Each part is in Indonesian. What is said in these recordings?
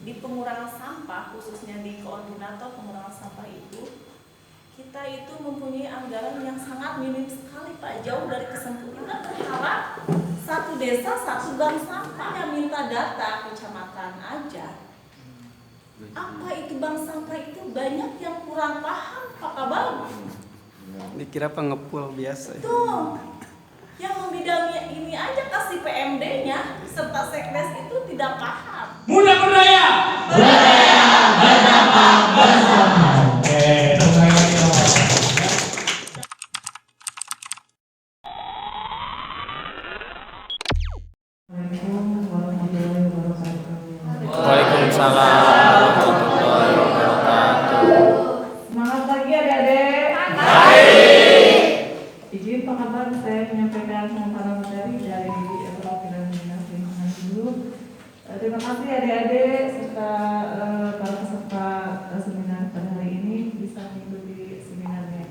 di pengurangan sampah, khususnya di koordinator pengurangan sampah itu, kita itu mempunyai anggaran yang sangat minim sekali Pak, jauh dari kesempurnaan. Kita berharap satu desa satu bank sampah, yang minta data kecamatan aja. Apa itu bank sampah itu, banyak yang kurang paham Pak Kabal. Dikira pengepul biasa. Tuh, yang membidangi ini aja kasih PMD-nya serta sekdes itu tidak paham. Muda berdaya, berdampak bersama. Waalaikumsalam warahmatullahi wabarakatuh. Semangat pagi adik-adik. Baik. Izin Pak Kabar saya menyampaikan para materi dari Evaluasi dan Dinas Lingkungan dulu. Terima kasih adik-adik serta para peserta seminar pada hari ini bisa mengikuti seminarnya.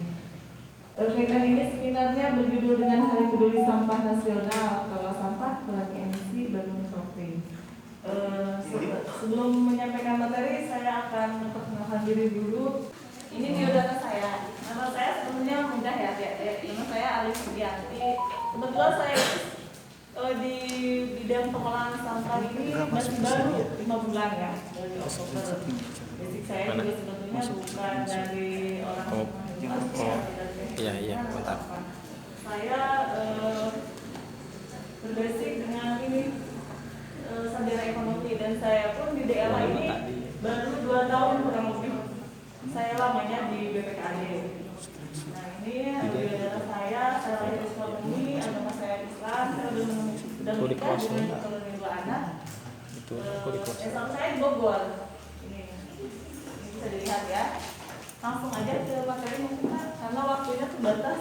Kegiatan ini seminarnya berjudul dengan Hari Peduli Sampah Nasional, Kelola Sampah, Kurangi Emisi, Bangun Shopping. Sebelum menyampaikan materi, saya akan memperkenalkan diri dulu. Ini biodata saya. Nama saya sebenarnya mudah ya, nama saya Alif Sudianti. Kebetulan saya di bidang pengolahan sampah ini masih baru 5 bulan ya, dari Oktober. Basic saya juga sebetulnya bukan dari orang Iya, mantap. Saya berbasic dengan ini sarjana ekonomi, dan saya pun di DLA ini baru 2 tahun kurang lebih. Saya lamanya di BPKAD. Nah ini biodata saya lahir di Sukabumi, agama saya Islam, saya sudah menikah dengan 2 anak. S1 saya di Bogor. Ini bisa dilihat ya. Langsung aja ke materi mungkin Pak, karena waktunya terbatas.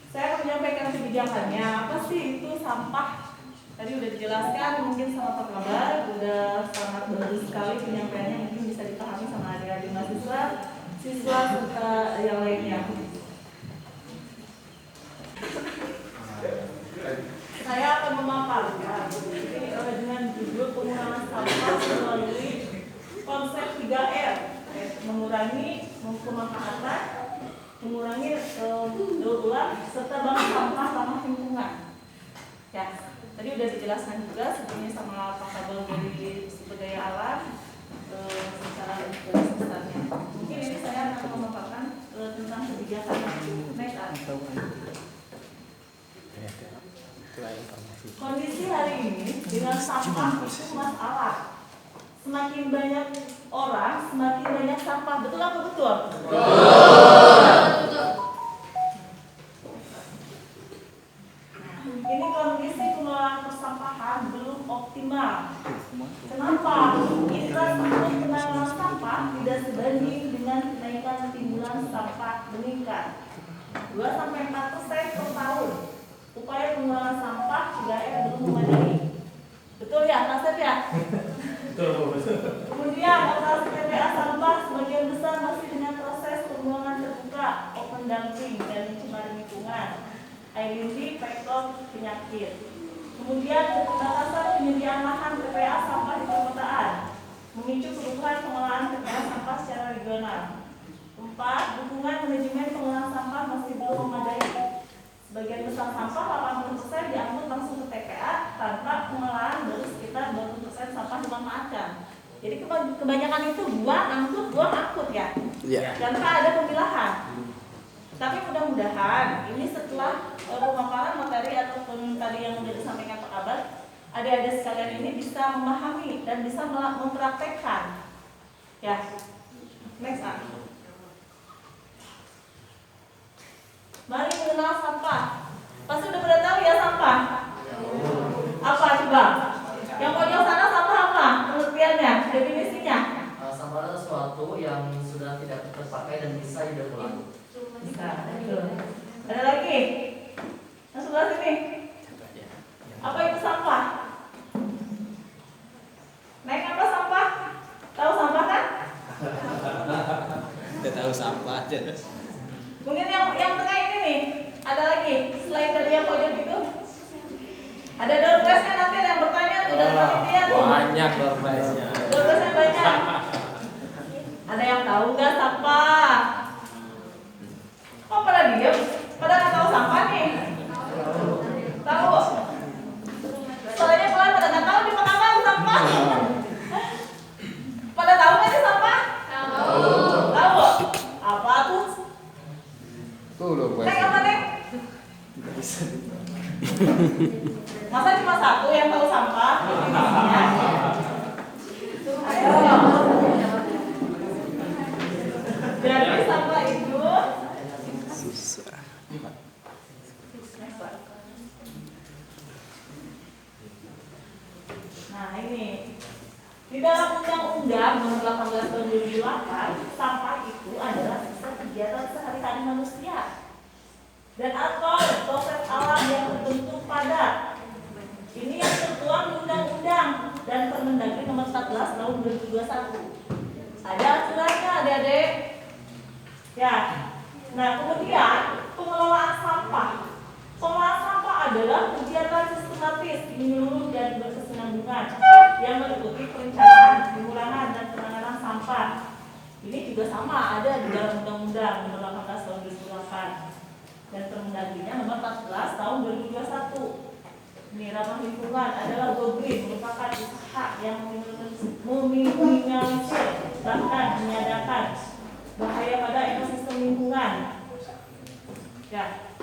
Saya akan menyampaikan kebijakannya. Apa sih itu sampah? Tadi udah dijelaskan mungkin sama Pak Kabar, udah sangat bagus sekali penyampaiannya, mungkin bisa dipahami sama adik-adik mahasiswa, siswa serta yang lainnya. Saya akan memaparkan dengan judul pengurangan sampah melalui konsep 3R, mengurangi, pemanfaatan, mengurangi daur ulang, serta bank sampah ramah lingkungan. Ya, tadi udah dijelaskan juga sebelumnya sama Pak Kabel dari sumber daya alam secara besarnya. Mungkin ini saya akan memaparkan tentang kebijakan. Next. Kondisi hari ini dengan sampah itu masalah. Semakin banyak orang, semakin banyak sampah. Betul apa betul? Ini kondisi pengelolaan persampahan belum optimal. Kenapa? Kita sebut penanganan sampah tidak sebanding dengan kenaikan timbulan sampah meningkat 2-4% per tahun. Upaya pengelolaan sampah 3R belum memadai. Betul ya, Nasib ya? Kemudian operasi TPA sampah sebagian besar masih dengan proses pembuangan terbuka, open dumping dan pencemaran lingkungan, air limbah, faktor penyakit. Kemudian keterbatasan penyediaan lahan TPA sampah di perkotaan, memicu kebutuhan pengolahan TPA sampah secara regional. 4. Dukungan manajemen pengolahan sampah masih belum memadai. Sebagian besar sampah 80% diangkut langsung ke TPA tanpa pengolahan, baru sekitar 20% sampah dimanfaatkan. Jadi kebanyakan itu buang angkut ya. Tanpa ada pemilahan. Tapi mudah-mudahan ini setelah pemaparan materi ataupun tadi yang sudah disampaikan Pak Kabar, adik-adik sekalian ini bisa memahami dan bisa mempraktekkan. Ya. Next. Mari mengenal sampah. Pasti udah pada tahu ya sampah? Apa coba? Yang pojok sana sampah apa? Pengertiannya, definisinya? Sampah adalah sesuatu yang sudah tidak terpakai dan bisa didaur ulang. Bisa. Ada lagi? Yang sebelah sini. Apa itu sampah? Naik apa sampah? Tahu sampah kan? Tidak tahu sampah aja. Mungkin yang tengah ini nih, ada lagi selain dari yang pojok itu, ada door prize-nya nanti yang bertanya udah Banyak surprise-nya. Surprise-nya banyak. Ada yang tahu nggak sampah? Oh, pada diem? Pada nggak tahu sampah nih? Tahu? Soalnya kalian pada nggak tahu di mana sampah. Pada tahu nggak sih sampah? Tahu. Tahu? Apa tuh? Tuh loh, Neng apa Neng? Masa cuma satu yang tahu sampah? Ayo. Jadi sampah itu susah. Nah ini di dalam Undang-Undang Nomor 18 Tahun 2008, sampah itu adalah sisa kegiatan sehari-hari manusia dan atau proses alam yang terbentuk padat. Ini yang tertuang di Undang-Undang dan Permendagri Nomor 14 Tahun 2021. Ada aturannya, adik-adik. Ya. Nah kemudian pengelolaan sampah. Pengelolaan sampah adalah kegiatan sistematis, menyeluruh dan berkesinambungan yang meliputi perencanaan, pengurangan dan penanganan sampah. Ini juga sama ada di dalam Undang-Undang Nomor 18 Tahun 2008 dan Permendagrinya Nomor 14 Tahun 2021. Ini ramah lingkungan adalah go green, merupakan usaha yang meminimalisir bahkan menyadarkan bahaya pada ekosistem lingkungan. Ya.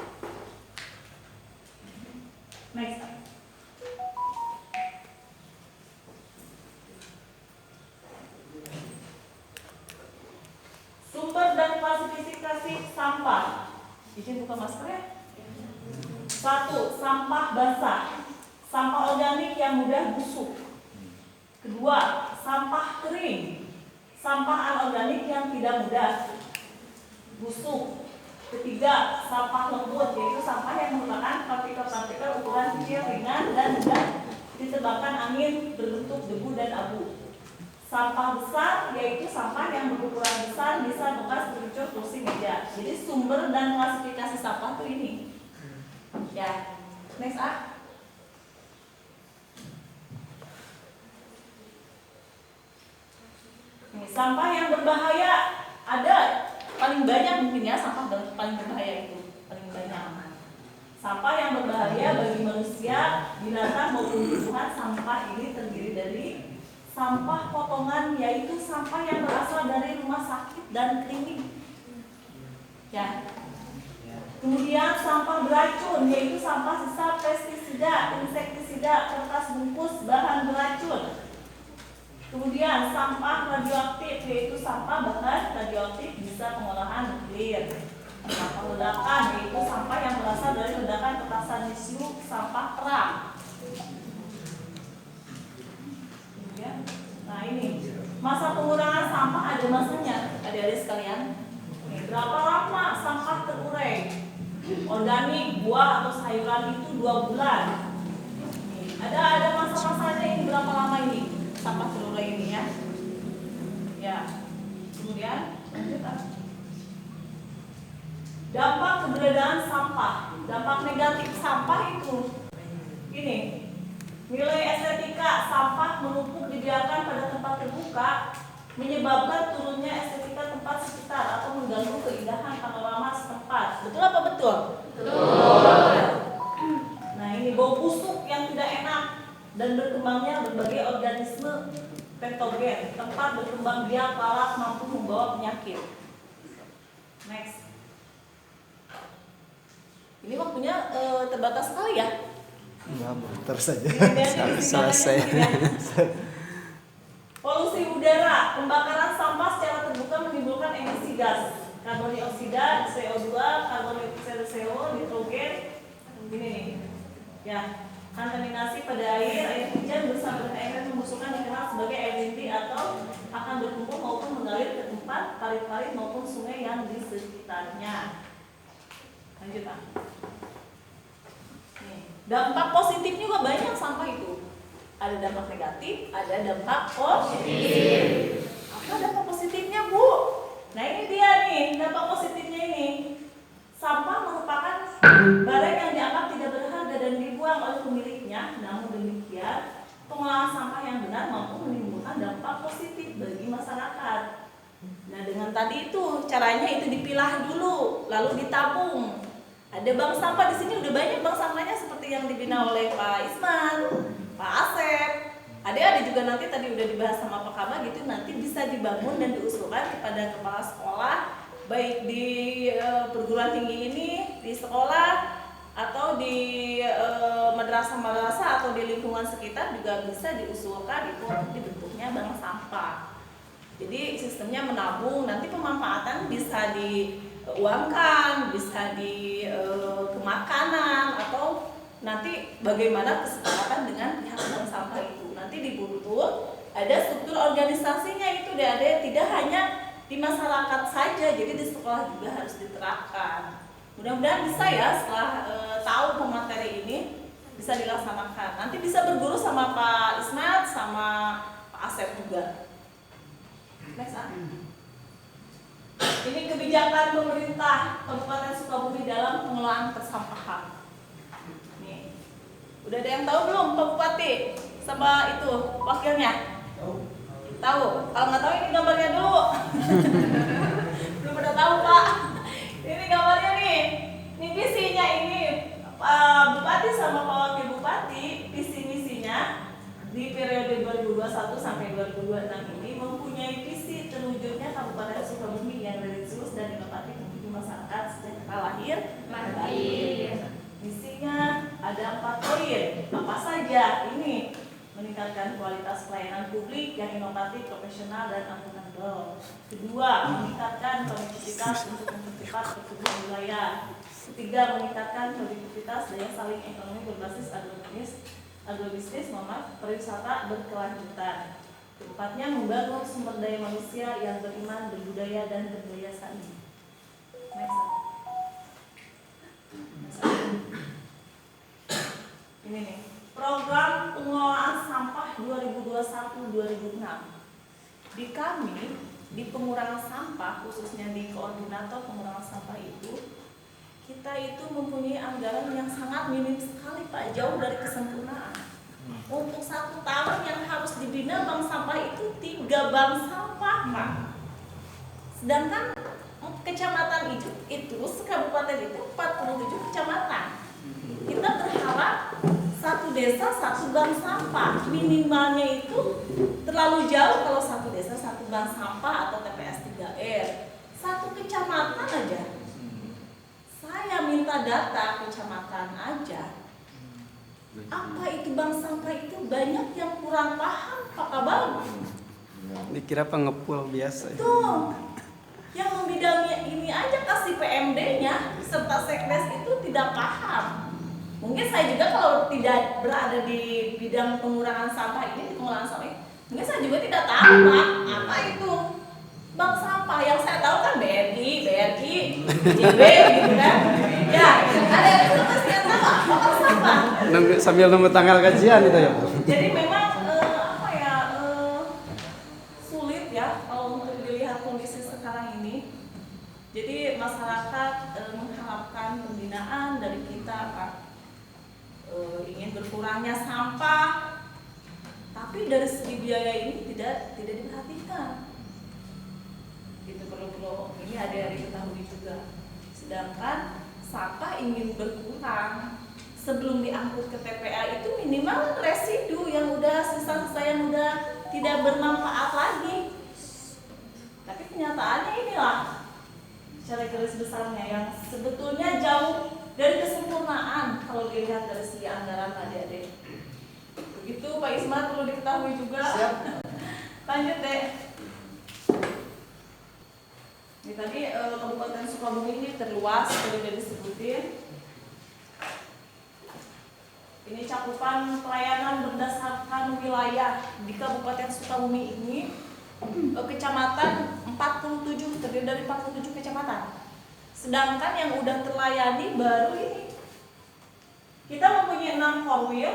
Next. Sumber dan klasifikasi sampah. Izin buka masker ya. 1. Sampah basah. Sampah organik yang mudah busuk. 2. Sampah kering. Sampah anorganik yang tidak mudah busuk. 3. Sampah lembut, yaitu sampah yang merupakan partikel-partikel ukuran kecil, ringan, dan mudah diterbangkan angin berbentuk debu dan abu. Sampah besar, yaitu sampah yang berukuran besar, bisa bekas bericur kursi meja. Jadi sumber dan klasifikasi sampah itu ini. Ya, next ah. Ini sampah yang berbahaya ada paling banyak mungkin ya, sampah paling berbahaya itu paling banyak. Sampah yang berbahaya bagi manusia, binatang maupun tumbuhan. Sampah ini terdiri dari sampah potongan, yaitu sampah yang berasal dari rumah sakit dan klinik. Ya. Kemudian sampah beracun, yaitu sampah sisa pestisida, insektisida, kertas bungkus, bahan beracun. Kemudian sampah radioaktif, yaitu sampah bahan radioaktif bisa pengolahan nuklir. Sampah ledakan, yaitu sampah yang berasal dari ledakan petasan bisu, sampah perang. Nah ini masa pengurangan sampah ada masanya, adik-adik sekalian. Berapa lama sampah terurai? Organik, buah atau sayuran itu 2 bulan. Ada masa-masanya ini, berapa lama ini sampah terurai ini ya? Ya. Kemudian lanjut. Dampak keberadaan sampah. Dampak negatif sampah itu ini. Nilai estetika sampah menumpuk dibiarkan pada tempat terbuka menyebabkan turunnya estetika tempat sekitar atau mengganggu keindahan panorama setempat. Betul apa betul? Betul. Nah ini bau busuk yang tidak enak dan berkembangnya berbagai organisme patogen. Tempat berkembang biak lalat mampu membawa penyakit. Next. Ini waktunya terbatas sekali ya. Terus saja. Selesai. Polusi udara, pembakaran sampah secara terbuka menimbulkan emisi gas, karbon dioksida, CO2, karbon dioksida, nitrogen, ini nih, ya, kontaminasi pada air hujan bersama dengan air membusukkan dikenal sebagai air limbah atau akan berkumpul maupun mengalir ke tempat parit-parit maupun sungai yang di sekitarnya. Lanjut Pak. Dampak positif juga banyak sampah itu. Ada dampak negatif, ada dampak positif. Apa dampak positifnya, Bu? Nah ini dia nih, dampak positifnya ini. Sampah merupakan barang yang dianggap tidak berharga dan dibuang oleh pemiliknya. Namun demikian, pengelolaan sampah yang benar mampu menimbulkan dampak positif bagi masyarakat. Nah, dengan tadi itu caranya itu dipilah dulu, lalu ditabung. Ada bank sampah di sini, udah banyak bank sampahnya seperti yang dibina oleh Pak Isman, Pak Asep. Ada juga nanti tadi udah dibahas sama Pak Kaba gitu, nanti bisa dibangun dan diusulkan kepada kepala sekolah baik di perguruan tinggi ini, di sekolah atau di madrasah-madrasah atau di lingkungan sekitar juga bisa diusulkan itu nanti bentuknya bank sampah. Jadi sistemnya menabung, nanti pemanfaatan bisa diuangkan, bisa di kemakanan atau nanti bagaimana kesepakatan dengan pihak bank sampah itu. Nanti dibentuk ada struktur organisasinya itu tidak hanya di masyarakat saja, jadi di sekolah juga harus diterapkan. Mudah-mudahan bisa ya setelah tahu pemateri ini bisa dilaksanakan. Nanti bisa berguru sama Pak Ismat sama Pak Asep juga. Next, ini kebijakan pemerintah Kabupaten Sukabumi dalam pengelolaan persampahan. Nih, udah ada yang tahu belum Pak Bupati sama itu wakilnya? Tahu? Kalau nggak tahu ini gambarnya dulu. Belum pada tahu Pak. Ini gambarnya nih. Ini visinya ini Pak Bupati sama Pak Wakil Bupati visi misinya di periode 2021 sampai 2026 ini mempunyai visi terwujudnya Kabupaten Sukabumi yang religius dan inovatif menuju masyarakat sejahtera lahir batin. Misinya ada 4 poin. Apa saja? Ini meningkatkan kualitas pelayanan publik yang inovatif, profesional, dan akuntabel. Kedua, meningkatkan konektivitas untuk mempercepat pertumbuhan wilayah. Ketiga, meningkatkan produktivitas daya saing ekonomi berbasis agrobisnis, pariwisata berkelanjutan. Keempatnya, membangun sumber daya manusia yang beriman, berbudaya, dan berdaya saing. Next. Ini nih, program pengelolaan sampah 2021-2006. Di kami, di pengurangan sampah, khususnya di koordinator pengurangan sampah itu, kita itu mempunyai anggaran yang sangat minim sekali Pak, jauh dari kesempurnaan. Untuk 1 tahun yang harus dibina bank sampah itu 3 bank sampah Pak. Sedangkan kecamatan itu sekabupaten itu 47 kecamatan. Kita berharap 1 desa 1 bank sampah, minimalnya itu terlalu jauh kalau 1 desa 1 bank sampah atau TPS 3R. 1 kecamatan aja. Saya minta data kecamatan aja. Apa itu bank sampah itu banyak yang kurang paham Pak Kabal. Dikira pengepul biasa. Tuh, yang membidangi ini aja kasih PMD-nya serta sekdes itu tidak paham. Mungkin saya juga kalau tidak berada di bidang pengurangan sampah ini, di pengelolaan sampah ini, mungkin saya juga tidak tahu Pak, apa itu bank sampah. Yang saya tahu kan BRI, JB gitu kan. Ya, ada yang itu pasti yang tahu apa bank sampah. Sambil nunggu tanggal kajian itu ya. Jadi memang sulit ya kalau untuk dilihat kondisi sekarang ini. Jadi masyarakat mengharapkan pembinaan dari kita Pak. Ingin berkurangnya sampah, tapi dari segi biaya ini tidak diperhatikan. Itu perlu ini ada yang diketahui juga. Sedangkan sampah ingin berkurang sebelum diangkut ke TPA itu minimal residu yang udah sisa-sisa yang udah tidak bermanfaat lagi. Tapi kenyataannya inilah secara garis besarnya yang sebetulnya jauh dari kesempurnaan kalau dilihat dari segi anggaran adik-adik. Begitu Pak Ismat perlu diketahui juga. Siap. Lanjut deh. Ini tadi Kabupaten Sukabumi ini terluas sudah disebutin. Ini cakupan pelayanan berdasarkan wilayah di Kabupaten Sukabumi ini kecamatan 47, terdiri dari 47 kecamatan. Sedangkan yang udah terlayani baru ini. Kita mempunyai 6 korwil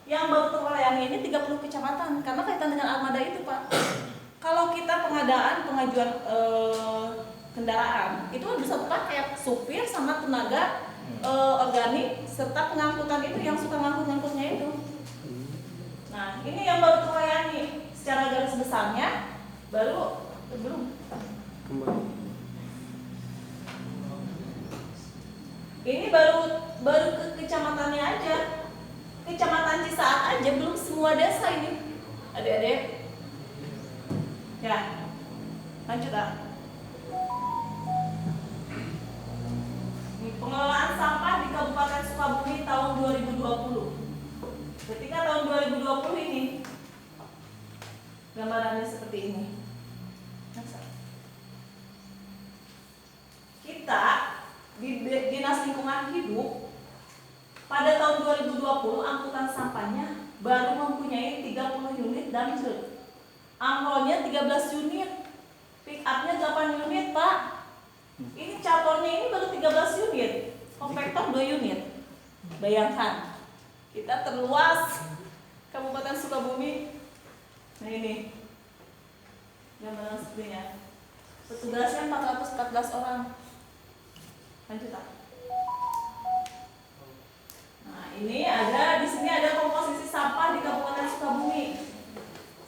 yang baru terlayani ini 30 kecamatan karena kaitan dengan armada itu Pak. Kalau kita pengajuan kendaraan itu kan bisa pakai supir sama tenaga organik serta pengangkutan itu yang suka ngangkut-ngangkutnya itu. Nah, ini yang baru terlayani secara garis besarnya, baru belum. Kembali. Ini baru ke kecamatannya aja, kecamatan Cisaat aja, belum semua desa ini, adik-adik. Ya, lanjut ah. Pengelolaan sampah di Kabupaten Sukabumi tahun 2020. Ketika tahun 2020 ini, gambarannya seperti ini. Kita di Dinas Lingkungan Hidup pada tahun 2020 angkutan sampahnya baru mempunyai 30 unit dump truck. Amrolnya 13 unit, pick upnya 8 unit, Pak. Ini catornya ini baru 13 unit, kompaktor 2 unit. Bayangkan, kita terluas Kabupaten Sukabumi. Nah ini gambaran sepertinya. Petugasnya 414 orang. Lanjut ah. Nah ini di sini ada komposisi sampah di Kabupaten Sukabumi.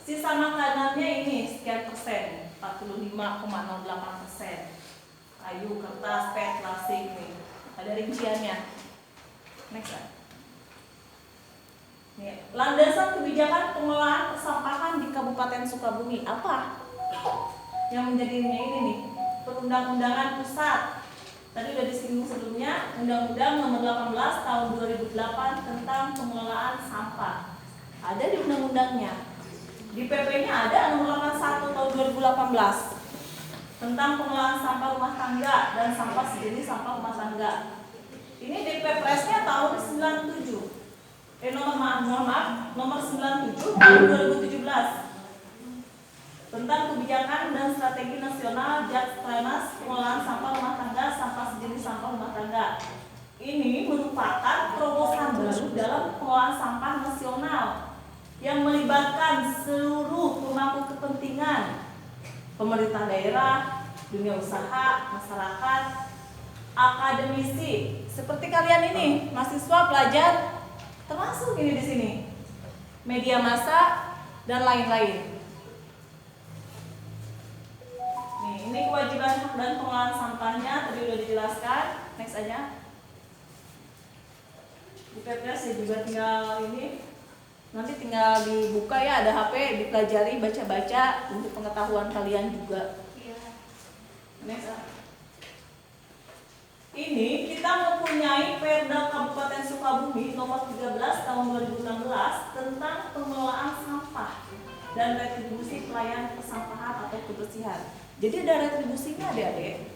Sisa makanannya ini sekian persen, 45,08%. Kayu, kertas, PET, plastik nih. Ada rinciannya. Next ah. Nih, landasan kebijakan pengelolaan persampahan di Kabupaten Sukabumi apa? Yang menjadinya ini nih, perundang-undangan pusat. Tadi udah disinggung sebelumnya, Undang-Undang Nomor 18 Tahun 2008 tentang pengelolaan sampah. Ada di undang-undangnya. Di PP-nya ada Nomor 81 Tahun 2018 tentang pengelolaan sampah rumah tangga dan sampah sejenis sampah rumah tangga. Ini di Perpresnya tahun 97. Nomor 97 tahun 2017 tentang kebijakan dan strategi nasional Jakstranas pengelolaan sampah rumah tangga, sampah sejenis sampah rumah tangga. Ini merupakan terobosan baru dalam pengelolaan sampah nasional yang melibatkan seluruh pemangku kepentingan, pemerintah daerah, dunia usaha, masyarakat, akademisi, seperti kalian ini, mahasiswa, pelajar, termasuk ini di sini, media massa dan lain-lain. Nih, ini kewajiban hak dan pengelolaan sampahnya tadi sudah dijelaskan. Next aja. Di Perpres ya juga tinggal ini. Nanti tinggal dibuka ya, ada HP, dipelajari, baca-baca untuk pengetahuan kalian juga. Next. Ini kita mempunyai Perda Kabupaten Sukabumi nomor 13 tahun 2016 tentang pengelolaan sampah dan retribusi pelayanan persampahan atau kebersihan. Jadi ada retribusinya adik-adik.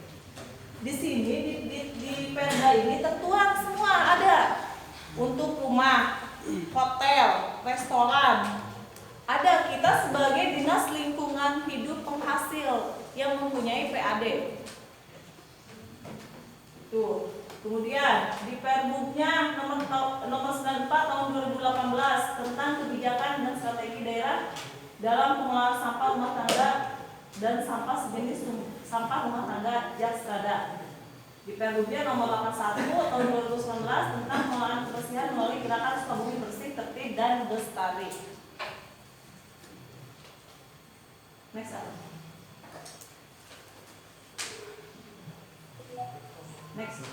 Di sini di Perda ini tertuang semua ada untuk rumah, hotel, restoran. Ada kita sebagai Dinas Lingkungan Hidup Penghasil yang mempunyai PAD. Tuh. Kemudian di Perbuknya nomor 94 tahun 2018 tentang kebijakan dan strategi daerah dalam pengelolaan sampah rumah tangga dan sampah sejenis sampah rumah tangga Jakstrada. Di Perbuknya nomor 81 tahun 2019 tentang pengelolaan kebersihan melalui gerakan Sukabumi Bersih, Tertib dan Bestari. Next. Next.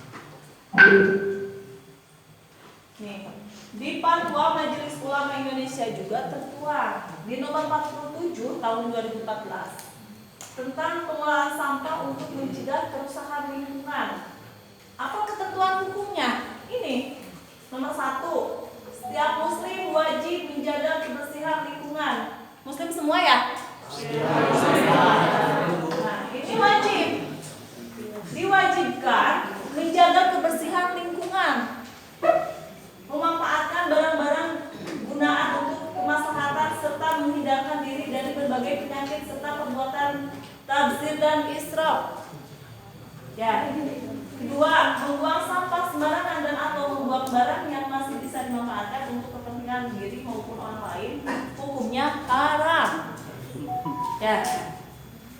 Nih, di Fatwa Majelis Ulama Indonesia juga tertuang di nomor 47 tahun 2014 tentang pengelolaan sampah untuk mencegah kerusakan lingkungan. Apa ketentuan hukumnya? Ini nomor 1, setiap muslim wajib menjaga kebersihan lingkungan. Muslim semua ya? Nah, ini wajib. Diwajibkan menjaga kebersihan lingkungan, memanfaatkan barang-barang gunaan untuk kemaslahatan serta menghindarkan diri dari berbagai penyakit serta perbuatan tabzir dan israf. Ya. Kedua, membuang sampah sembarangan dan atau membuang barang yang masih bisa dimanfaatkan untuk kepentingan diri maupun orang lain, hukumnya haram. Ya.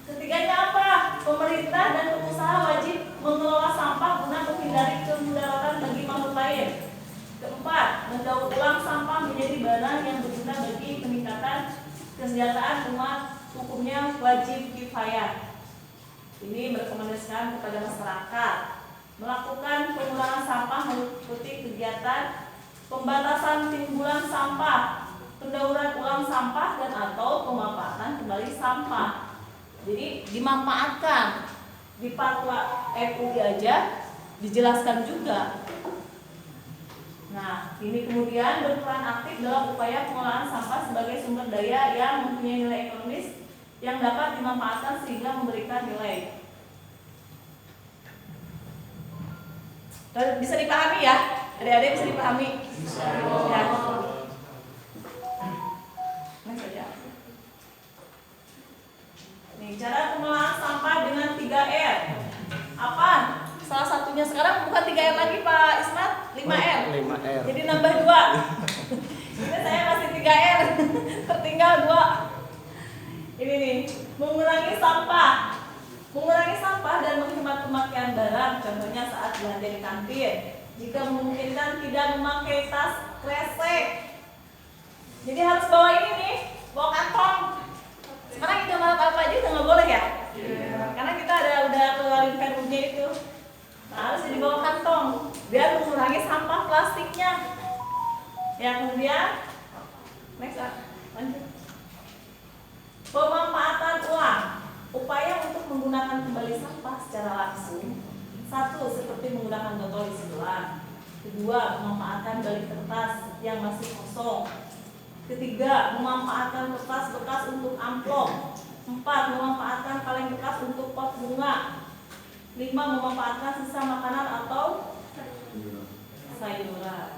Ketiganya apa? Pemerintah dan pengusaha wajib mengelola sampah guna menghindari kemudaratan bagi makhluk lain. Keempat, mendaur ulang sampah menjadi barang yang berguna berguna bagi peningkatan kesejahteraan umat, hukumnya wajib kifayah. Ini merekomendasikan kepada masyarakat melakukan pengurangan sampah meliputi kegiatan pembatasan timbulan sampah, pendauran ulang sampah dan atau pemanfaatan kembali sampah. Jadi dimanfaatkan. Di fatwa MUI aja dijelaskan juga. Nah, ini kemudian berperan aktif dalam upaya pengolahan sampah sebagai sumber daya yang mempunyai nilai ekonomis yang dapat dimanfaatkan sehingga memberikan nilai. Bisa dipahami ya? Adik-adik bisa dipahami? Ya. Next aja. Nih, cara pengolahan sampah dengan 3R. Apa? Salah satunya sekarang bukan 3R lagi Pak Ismat, 5R. 5R. Jadi nambah 2. Ini saya masih 3R. Tertinggal 2. Ini nih, mengurangi sampah. Mengurangi sampah dan menghemat pemakaian barang, contohnya saat belanja di kantin. Jika memungkinkan tidak memakai tas kresek. Jadi harus bawa ini nih, bawa kantong. Sekarang kita malam apa aja udah nggak boleh ya? Karena kita udah keluarin perumnya itu. Nah, harus dibawa kantong biar mengurangi sampah plastiknya. Ya, kemudian next lanjut. Pemanfaatan ulang. Upaya untuk menggunakan kembali sampah secara langsung. 1. Seperti menggunakan botol isi ulang. 2. Memanfaatkan balik kertas yang masih kosong. 3. Memanfaatkan kertas bekas untuk amplop. 4. Memanfaatkan kaleng bekas untuk pot bunga. 5. Memanfaatkan sisa makanan atau sayuran.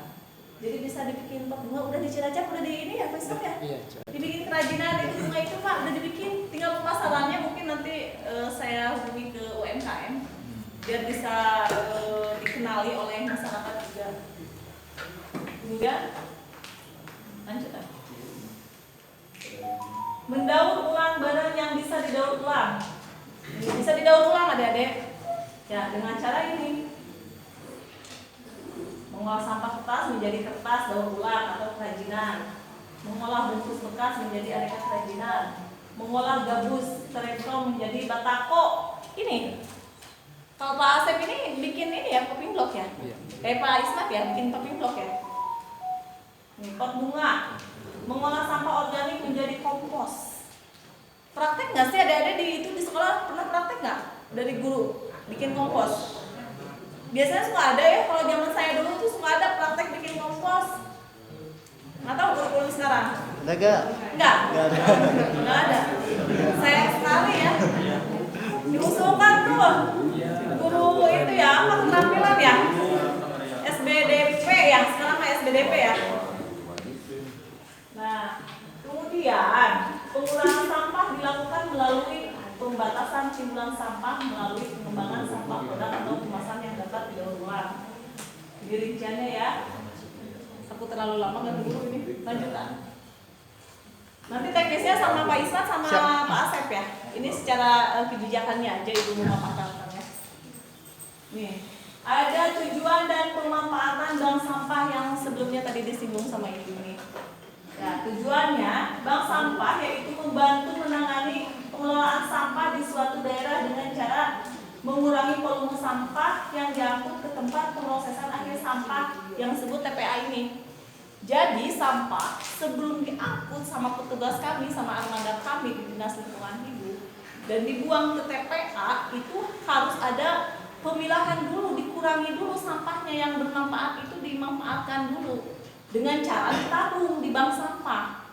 Jadi bisa dibikin pot bunga. Udah di Cilacap, udah di ini ya Pak ya? Iya, Dibikin kerajinan itu bunga itu Pak, udah dibikin. Tinggal pemasarannya mungkin nanti saya hubungi ke UMKM biar bisa dikenali oleh masyarakat juga. Kemudian lanjut. Mendaur ulang barang yang bisa didaur ulang. Bisa didaur ulang adik-adik. Ya, dengan cara ini. Mengolah sampah kertas menjadi kertas daur ulang atau kerajinan. Mengolah bungkus bekas menjadi aneka kerajinan. Mengolah gabus terekrom menjadi batako. Ini. Kalau Pak Asep ini bikin ini ya, popping block ya. Iya. Pak Ismat ya, bikin popping block ya. Ini pot bunga. Mengolah sampah organik menjadi kompos. Praktek nggak sih adik-adik di sekolah pernah praktek nggak dari guru bikin kompos? Biasanya suka ada ya, kalau zaman saya dulu tuh suka ada praktek bikin kompos. Nggak tahu guru-guru sekarang? Ada gak? Enggak. Nggak ada. Sayang sekali ya. Diusulkan tuh guru itu ya, apa keterampilan ya? SBDP ya, sekarang mah SBDP ya. Nah, kemudian pengurangan sampah dilakukan melalui pembatasan timbulan sampah melalui pengembangan sampah produk atau kemasan yang dapat didaur ulang. Jadi rinciannya ya. Aku terlalu lama nggak dulu ini. Lanjutan. Nanti teknisnya sama Pak Ismat sama Pak Asep ya. Ini secara kebijakannya aja ibu memaparkannya. Nih, ada tujuan dan pemanfaatan bank sampah yang sebelumnya tadi disinggung sama ibu ini. Nah, tujuannya bank sampah yaitu membantu menangani pengelolaan sampah di suatu daerah dengan cara mengurangi volume sampah yang diangkut ke tempat pemrosesan akhir sampah yang disebut TPA ini. Jadi sampah sebelum diangkut sama petugas kami, sama armada kami di Dinas Lingkungan Hidup dan dibuang ke TPA itu harus ada pemilahan dulu, dikurangi dulu sampahnya yang bermanfaat itu dimanfaatkan dulu dengan cara ditabung di bank sampah.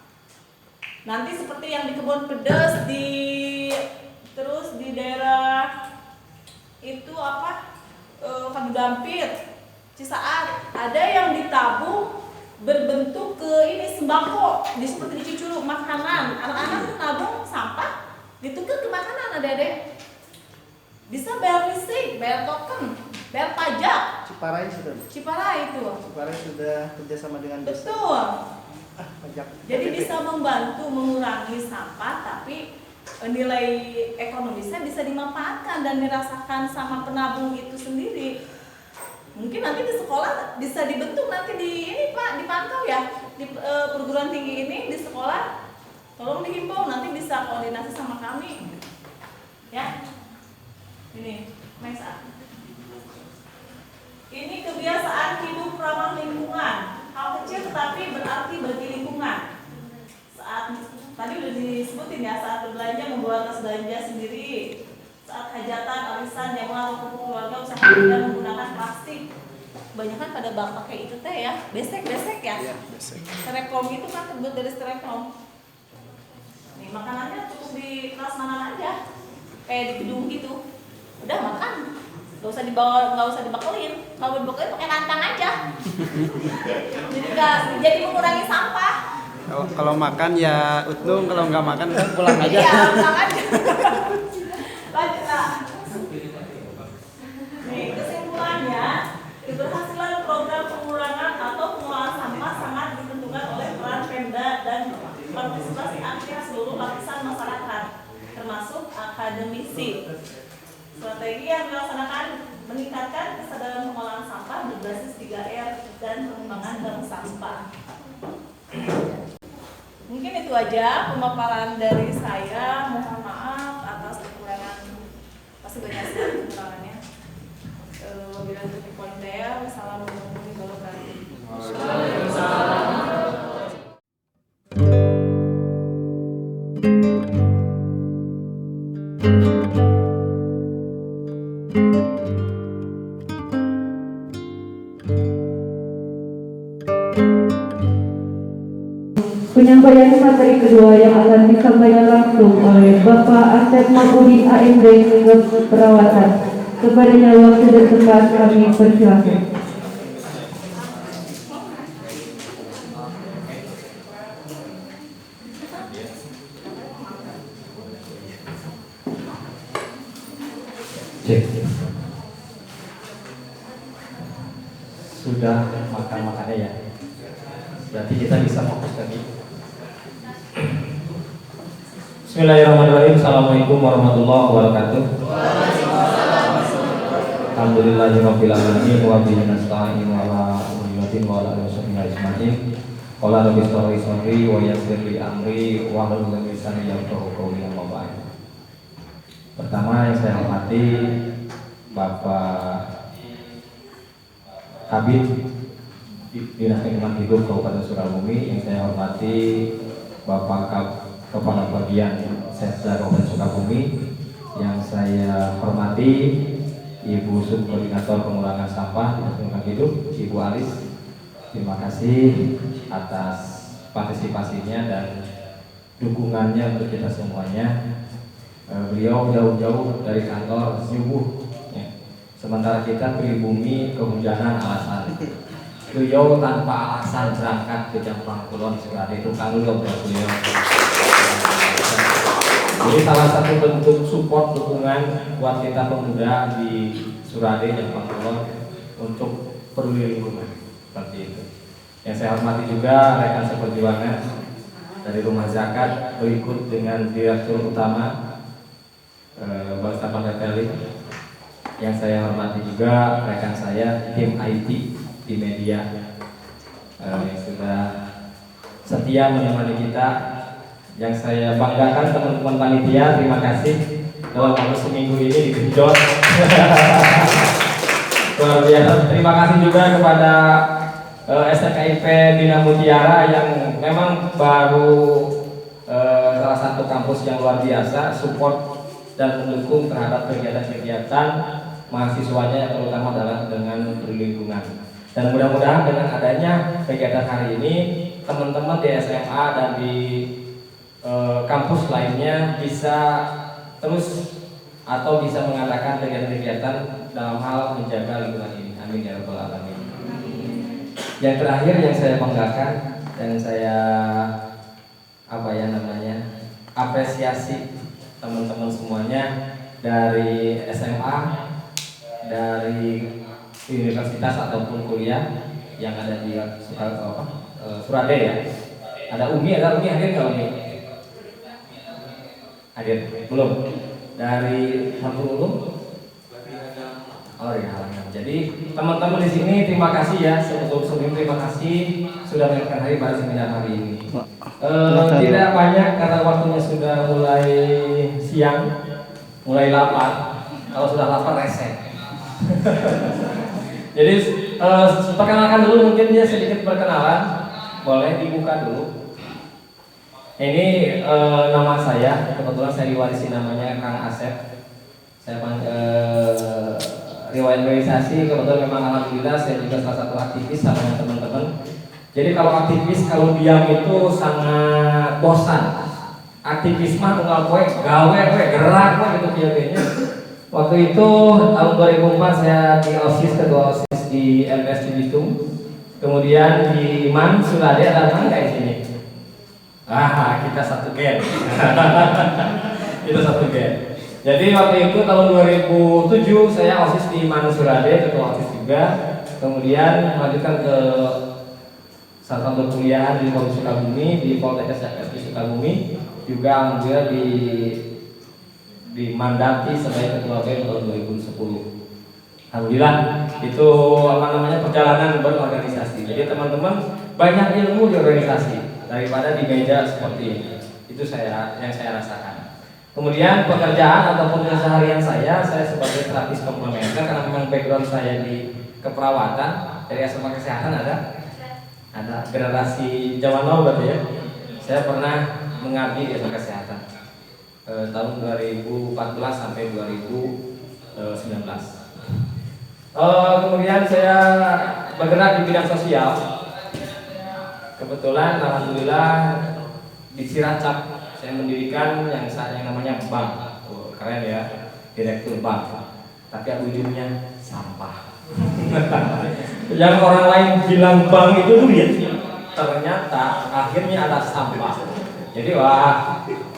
Nanti seperti yang di Kebon Pedes terus di daerah itu apa? Kadu Dampit, Cisaat, ada yang ditabung berbentuk ke ini sembako, seperti di Cicurug makanan. Anak-anak tuh nabung sampah, ditukar ke makanan adik-adik. Bisa bayar listrik, bayar token, bayar pajak. Ciparai sudah. Ciparai itu. Ciparai sudah kerjasama dengan desa. Betul. Pajak. Jadi bisa membantu mengurangi sampah, tapi nilai ekonomisnya bisa dimanfaatkan dan dirasakan sama penabung itu sendiri. Mungkin nanti di sekolah bisa dibentuk nanti di ini Pak, dipantau ya. di perguruan tinggi ini, di sekolah, tolong dihimbau, nanti bisa koordinasi sama kami. Ya, ini, Mesa. Ini kebiasaan hidup ramah lingkungan. Hal kecil tetapi berarti bagi lingkungan. Saat tadi udah disebutin ya, saat berbelanja membawa tas belanja sendiri. Saat hajatan, arisan, jamuan atau kumpul keluarga usahakan menggunakan plastik. Kebanyakan pada bak pakai itu teh ya, besek ya. Iya, besek. Styrofoam itu kan terbuat dari styrofoam. Nih makanannya cukup di prasmanan aja, kayak di gedung gitu. Udah makan, nggak usah dibawa, nggak usah dibekelin. Kalau dibekelin pakai rantang aja. jadi mengurangi sampah. Kalau makan ya untung, kalau nggak makan pulang aja. Iya, pulang aja. Lanjut lah. Nih kesimpulannya, keberhasilan program pengurangan atau pengelolaan sampah sangat ditentukan oleh peran Pemda dan partisipasi aktif seluruh lapisan masyarakat, termasuk akademisi. Strategi yang dilaksanakan meningkatkan kesadaran pengelolaan sampah berbasis 3R dan pengembangan bank sampah. Mungkin itu aja pemaparan dari saya. Mohon maaf atas kekurangan, pasti banyak sekali kekurangannya. Wabillahi taufiq wal hidayah. Wassalamualaikum warahmatullahi Penyampaian materi kedua yang akan disampaikan langsung oleh Bapak Asep Mahmudi AMD Perawatan. Kepadanya waktu dan tempat kami persilakan. Cek. Sudah makan-makannya ya. Berarti kita bisa fokus tadi. Bismillahirrahmanirrahim. Assalamualaikum warahmatullahi wabarakatuh. Alhamdulillahirabbil alamin wa bihi nasta'in wa ala ummatin wa ala alihi ajmain. Qala rabbi shrah li sadri wa yassir li amri wa hlul 'uqdatam min lisani yafqahu qawli. Amma ba'd. Pertama yang saya hormati Bapak Kabid Dinas Lingkungan Hidup Kabupaten Sukabumi, yang saya hormati Bapak Kepala Bagian Setda Kabupaten Sukabumi, yang saya hormati Ibu Subkoordinator Pengurangan Sampah Dinas Lingkungan Hidup, Ibu Alis. Terima kasih atas partisipasinya dan dukungannya untuk kita semuanya. Beliau jauh-jauh dari kantor subuh, ya. Sementara kita pribumi kehujanan alasan. Beliau tanpa alasan berangkat ke Jampang Kulon Surade, itu kan dulu buat beliau. Jadi salah satu bentuk support dukungan buat kita pemuda di Surade, Jampang Kulon untuk peduli lingkungan seperti itu. Yang saya hormati juga rekan seperjuangan dari Rumah Zakat, berikut dengan Direktur Utama Bank Sampah Retailing. Yang saya hormati juga rekan saya tim IT di media yang sudah setia menemani kita. Yang saya banggakan teman-teman panitia, terima kasih dalam waktu seminggu ini digenjot. Luar biasa. Terima kasih juga kepada STKIP Bina Mutiara yang memang baru salah satu kampus yang luar biasa support dan mendukung terhadap kegiatan-kegiatan mahasiswanya, yang terutama adalah dengan lingkungan. Dan mudah-mudahan dengan adanya kegiatan hari ini, teman-teman di SMA dan di kampus lainnya bisa terus atau bisa mengadakan kegiatan-kegiatan dalam hal menjaga lingkungan ini. Amin ya rabbal alamin. Yang terakhir yang saya banggakan dan saya apresiasi teman-teman semuanya dari SMA, dari universitas ataupun kuliah yang ada di Surade ya. Ada Umi hadir nggak Umi? Hadir belum? Dari Hamzul Ulum Oh ya, jadi teman-teman di sini terima kasih ya, sebelum terima kasih sudah menyempatkan hari pada seminar hari ini. Tidak banyak karena waktunya sudah mulai siang, mulai lapar. Kalau sudah lapar resek. Jadi perkenalkan dulu, mungkin dia sedikit perkenalan, boleh dibuka dulu. Ini nama saya, kebetulan saya diwarisi namanya Kang Asep. Saya riwayat organisasi, kebetulan memang alhamdulillah saya juga salah satu aktivis sama teman-teman. Jadi kalau aktivis, kalau diam itu sangat bosan. Aktivis mah unggal poe gawe gerak gitu kieu-kieunya. Waktu itu tahun 2004 saya di OSIS, ketua OSIS di LPS Cibitung. Kemudian di Iman sudah ada nggak di sini? Kita satu gen. Kita satu gen. Jadi waktu itu tahun 2007 saya OSIS di Iman Surade, ketua OSIS juga. Kemudian melanjutkan ke salah satu kuliah di Polri Sukabumi, di Poltekkes FSP Sukabumi. Juga alhamdulillah dimandati sebagai ketua BEM tahun 2010. Alhamdulillah itu perjalanan berorganisasi. Jadi teman-teman banyak ilmu di organisasi daripada di meja seperti ini. Itu yang saya rasakan. Kemudian pekerjaan ataupun keseharian saya sebagai terapis komplementer, karena memang background saya di keperawatan, dari SMA kesehatan ada generasi zaman now berarti ya. Saya pernah mengabdi di SMA kesehatan tahun 2014 sampai 2019. Kemudian saya bergerak di bidang sosial. Kebetulan alhamdulillah di Cilacap saya mendirikan yang namanya bank. Keren ya, direktur bank. Tapi ujungnya sampah. Yang orang lain bilang bank itu duit, ternyata akhirnya ada sampah. Jadi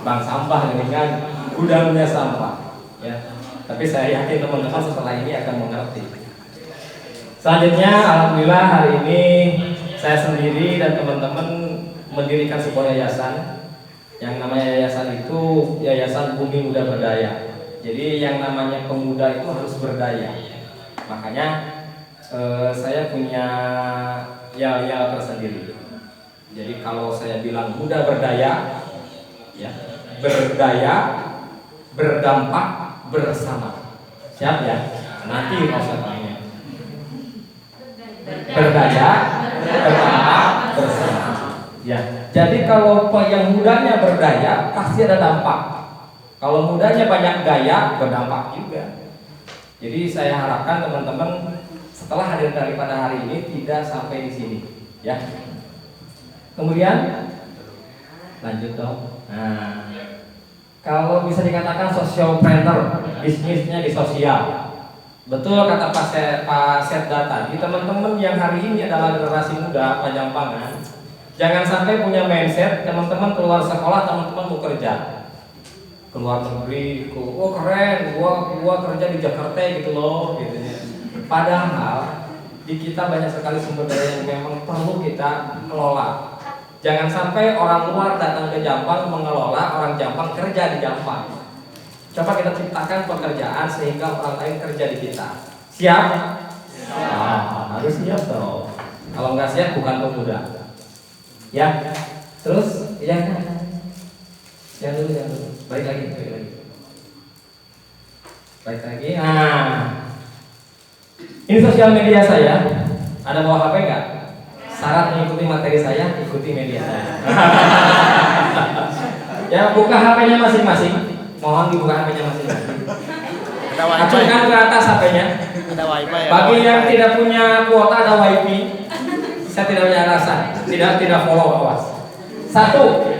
bank sampah ini kan gudangnya sampah. Ya. Tapi saya yakin teman-teman setelah ini akan mengerti. Selanjutnya, alhamdulillah hari ini saya sendiri dan teman-teman mendirikan sebuah yayasan. Yang namanya yayasan itu Yayasan Bumi Muda Berdaya. Jadi yang namanya pemuda itu harus berdaya. Makanya saya punya yel-yel tersendiri. Jadi kalau saya bilang muda berdaya, ya, berdaya, berdampak, bersama. Siap ya? Nanti maksudnya. Berdaya, berdampak, bersama. Ya. Jadi kalau yang mudanya berdaya pasti ada dampak. Kalau mudanya banyak gaya, berdampak juga. Jadi saya harapkan teman-teman setelah hadir daripada hari ini tidak sampai di sini, ya. Kemudian lanjut dong. Nah, kalau bisa dikatakan socialpreneur, bisnisnya di sosial. Betul kata Pak Setda tadi, teman-teman yang hari ini adalah generasi muda Pajampangan. Jangan sampai punya mindset teman-teman keluar sekolah, teman-teman mau kerja keluar negeri, keren, gua kerja di Jakarta gitu loh, gitu ya. Padahal di kita banyak sekali sumber daya yang memang perlu kita kelola. Jangan sampai orang luar datang ke Jampang mengelola, orang Jampang kerja di Jampang. Coba kita ciptakan pekerjaan sehingga orang lain kerja di kita. Siap? Harus siap dong. Kalau nggak siap bukan pemuda. Ya, terus yang dulu. Balik lagi. Nah, ini sosial media saya. Ada bawa HP nggak? Syarat mengikuti materi saya, ikuti media saya. Ya, buka HP-nya masing-masing. Mohon dibuka HP-nya masing-masing. Acungkan ke atas HP-nya. Ada wifi ya. Bagi yang tidak punya kuota ada wifi. Saya tidak punya alasan, tidak follow, awas. Satunya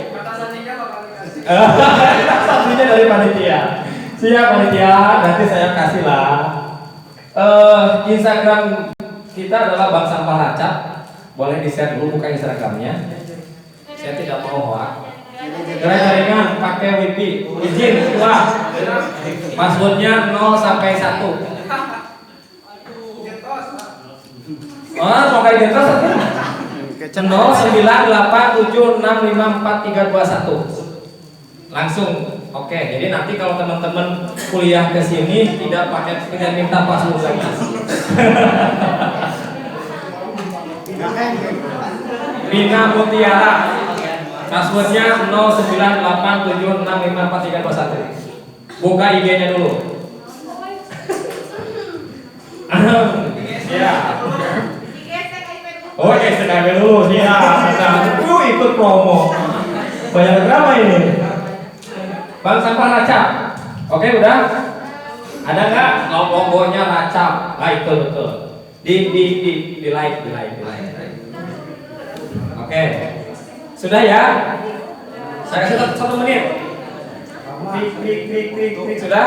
dari panitia. Siap panitia, nanti saya kasih lah. Instagram kita adalah Bank Sampah Racap. Boleh di-share dulu, buka Instagramnya. Saya tidak mau hoax. Jaringan pakai wifi, izin keluar. Passwordnya 0 sampai 1. Mau kayak gitu 0987654321. Langsung Oke, jadi nanti kalau teman-teman kuliah ke sini tidak pakai minta password lagi. Bina Mutiara. Passwordnya 0987654321. Buka IG-nya dulu. Ya. Oh, STKIP dulu. Iya, ikut promo. Banyak drama ini. Bang Sampah Racap. Oke, udah? Ada nggak logonya Racap? Nah, itu betul. Di like. Oke. Sudah ya? Saya kasih 1 menit. Klik. Sudah?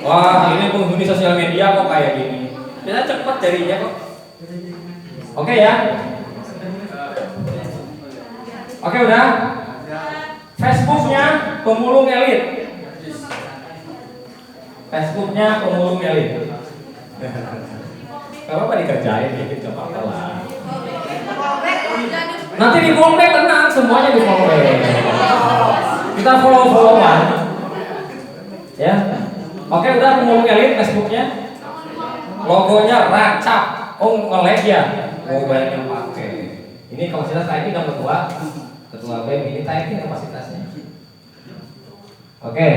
Wah, ini penghuni sosial media kok kayak gini. Kita cepat jadinya kok. Oke ya? Oke, udah? Facebooknya Pemulung Elit. Facebooknya Pemulung Elit. Gak apa-apa dikerjain dikit, gak apa-apa lah. Nanti di follow-back, tenang, semuanya di follow-back. Kita follow-followan. Ya. Oke, udah Pemulung Elit Facebooknya. Logonya Racap. Oh, nge-like ya? Oh, banyak yang pakai. Ini kapasitas typing yang ketua BEM ini typing kapasitasnya. Oke.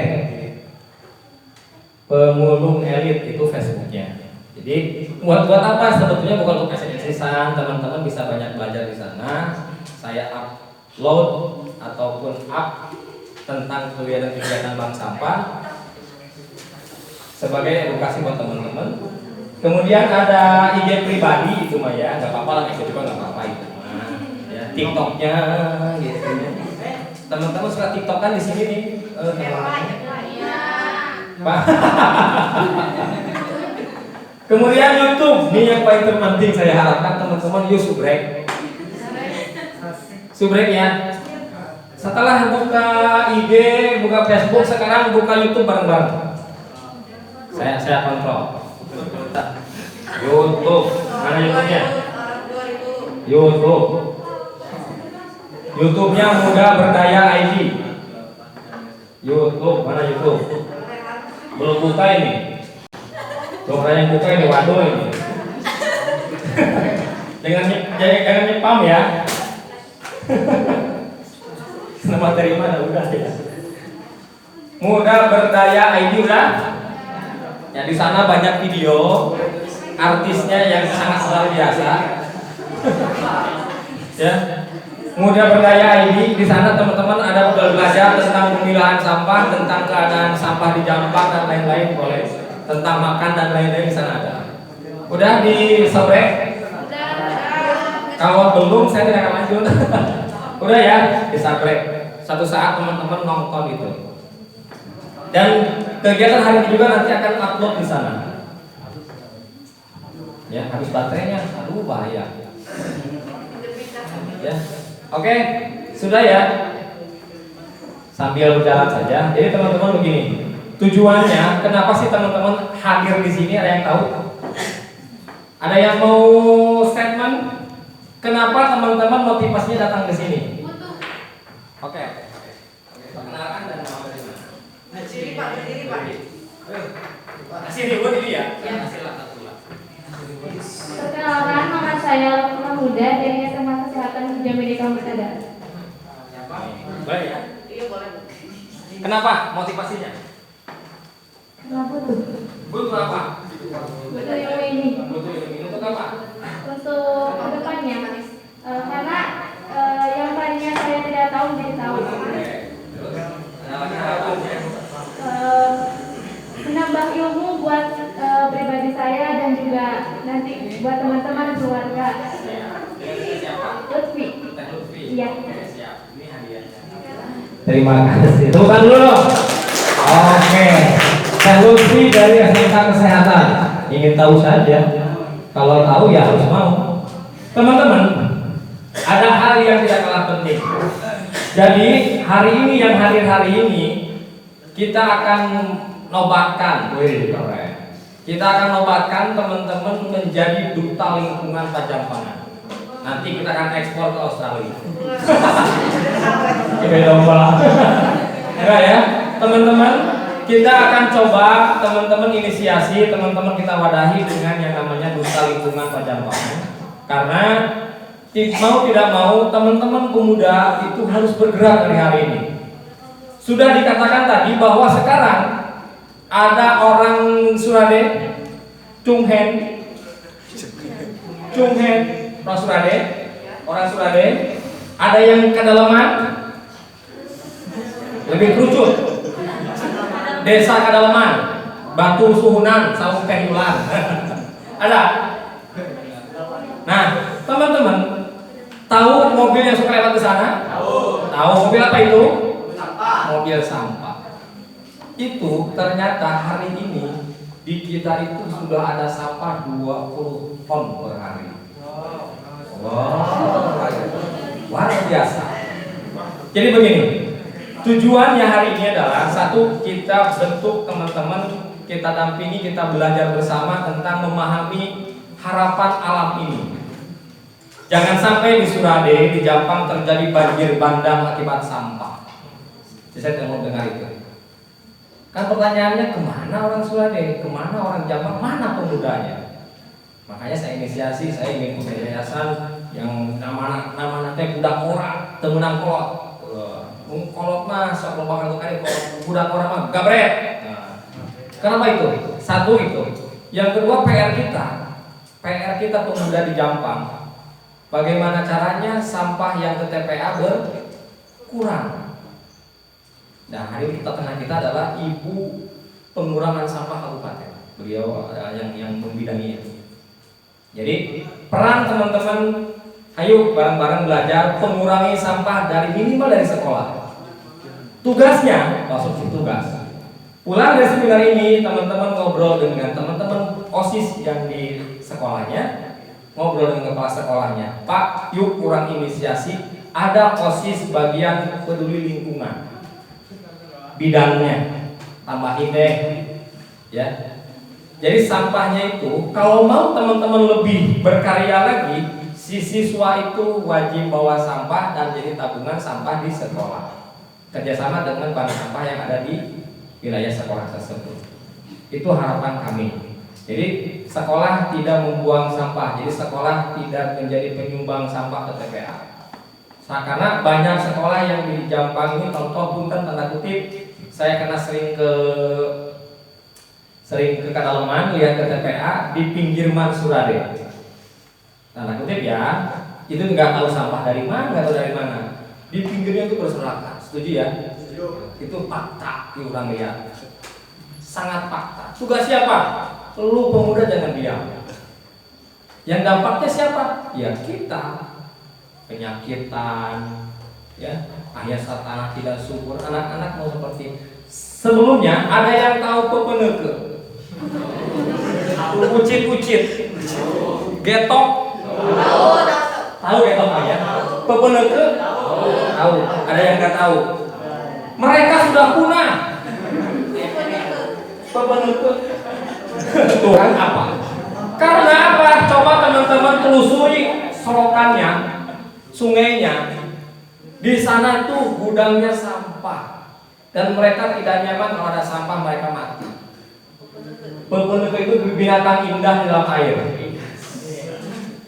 Pemulung Elit itu Facebooknya. Jadi buat apa sebetulnya, bukan untuk eksisan, teman-teman bisa banyak belajar di sana. Saya upload ataupun up tentang kegiatan bank sampah sebagai edukasi buat teman-teman. Kemudian ada IG pribadi itu mah ya, nggak apa-apa lah, itu juga nggak apa-apa itu. Nah, ya, TikToknya gitu. Teman-teman suka TikTok kan di sini nih. Pak. Kemudian YouTube, ini yang paling terpenting saya harapkan teman-teman subrek ya. Setelah buka IG, buka Facebook, sekarang buka YouTube bareng-bareng. Saya kontrol. YouTube, mana YouTube-nya? YouTube-nya Muda Berdaya ID. YouTube, mana YouTube? Belum buka ini. Coba yang buka ini, waduh ini. Jangan nyepam ya. Nama terima udah ya. Muda Berdaya ID udah. Ya, di sana banyak video artisnya yang sangat luar biasa. Ya. Muda Berdaya ID, di sana teman-teman ada belajar tentang pemilahan sampah, tentang keadaan sampah di Jampang dan lain-lain, boleh. Tentang makan dan lain-lain di sana ada. Udah di sore? Kalau belum saya tidak akan lanjut. Udah ya, di sore. Satu saat teman-teman nonton itu. Dan kegiatan hari ini juga nanti akan upload di sana. Ya, habis baterainya, aduh bahaya. Ya, oke, sudah ya. Sambil berjalan saja. Jadi teman-teman begini, tujuannya kenapa sih teman-teman hadir di sini? Ada yang tahu? Ada yang mau statement? Kenapa teman-teman motivasinya datang ke sini? Oke. Perkenalkan dan nama dari mana? Berdiri Pak. Sini buat ini ya. Perkenalkan, nama saya Lukman Huda dari SMA Kesehatan Jambi Kampus Ada. Boleh ya? Iya boleh. Kenapa motivasinya? Kenapa tuh? Butuh apa? Butuh ilmu ini. Butuh ilmu ini untuk apa? Untuk kedepannya, karena yang tadinya saya tidak tahu menjadi tahu. Terus ada lagi harapannya? Menambah ilmu buat pribadi saya dan juga nanti buat teman-teman keluarga. Siapa? Lutfi. Iya. Siap. Ini hadiahnya. Terima kasih. Tepuk dulu dong. Oke. Teh Lutfi dari SMK Kesehatan. Ingin tahu saja. Kalau tahu ya harus mau. Teman-teman, ada hal yang tidak kalah penting. Jadi hari ini yang hadir hari ini kita akan nobatkan, kita akan nobatkan teman-teman menjadi duta lingkungan Tajampangan. Nanti kita akan ekspor ke Australia. Beda bola. Enggak ya? teman-teman, kita akan coba teman-teman inisiasi, teman-teman kita wadahi dengan yang namanya duta lingkungan Pajambangan. Karena mau tidak mau teman-teman pemuda itu harus bergerak dari hari ini. Sudah dikatakan tadi bahwa sekarang ada orang Surade, Chunghen, orang Surade, ada yang kedalaman, lebih kerucut, desa kedalaman, Batu Suhunan, Saung Kehiulan, ada. Nah, teman-teman, tahu mobil yang suka lewat ke sana? Tahu mobil apa itu? Mobil sampah. Itu ternyata hari ini di kita itu sudah ada sampah 20 ton per hari. Wow, luar biasa. Jadi begini, tujuannya hari ini adalah satu, kita bentuk teman-teman, kita dampingi, kita belajar bersama tentang memahami harapan alam ini. Jangan sampai di Surade, di Jampang terjadi banjir bandang akibat sampah. Jadi saya tidak mau dengar itu. Kan pertanyaannya, kemana orang Surade, kemana orang Jampang, mana pemudanya? Makanya saya inisiasi, saya ingin punya yayasan yang nama-nama budak ora, temenang kolot. Kolot mah sok lombakan kali budak ora mah gabret. Nah, kenapa itu? Satu itu. Yang kedua PR kita pemuda di Jampang. Bagaimana caranya sampah yang ke TPA berkurang? Nah, hari ini tengah kita adalah Ibu Pengurangan Sampah Kabupaten. Beliau yang membidangi itu. Jadi peran teman-teman, ayo bareng-bareng belajar mengurangi sampah dari minimal dari sekolah. Tugasnya, maksud tugas. Pulang dari seminar ini, teman-teman ngobrol dengan teman-teman OSIS yang di sekolahnya, ngobrol dengan kepala sekolahnya. Pak, yuk kurang inisiasi. Ada OSIS bagian peduli lingkungan. Bidangnya tambahin deh, ya. Jadi sampahnya itu kalau mau teman-teman lebih berkarya lagi, si siswa itu wajib bawa sampah dan jadi tabungan sampah di sekolah. Kerjasama dengan bank sampah yang ada di wilayah sekolah tersebut. Itu harapan kami. Jadi sekolah tidak membuang sampah, jadi sekolah tidak menjadi penyumbang sampah ke TPA. Karena banyak sekolah yang di Jampang ini, contoh punten tanda kutip, saya kena sering ke Kadalaman, lihat ke TPA di pinggir Surade. Tanda kutip ya, itu nggak tahu sampah dari mana, nggak tahu dari mana. Di pinggirnya itu berserakan, setuju ya? Itu fakta, orang lihat. Sangat fakta. Tugas siapa? Lu pemuda jangan diam. Yang dampaknya siapa? Ya kita. Penyakitan, ya, ayasa tanah tidak subur. Anak-anak mau seperti sebelumnya ada yang tahu pepeneke, ucit-ucit, getok, tahu getok ya? Pepeneke, tahu. Ada yang nggak tahu. Mereka sudah punah. Pepeneke, Tuhan apa? Karena apa? Coba teman-teman telusuri selokannya, sungainya. Di sana tuh gudangnya sampah. Dan mereka tidak nyaman kalau ada sampah, mereka mati. Pepeneke itu binatang indah di dalam air.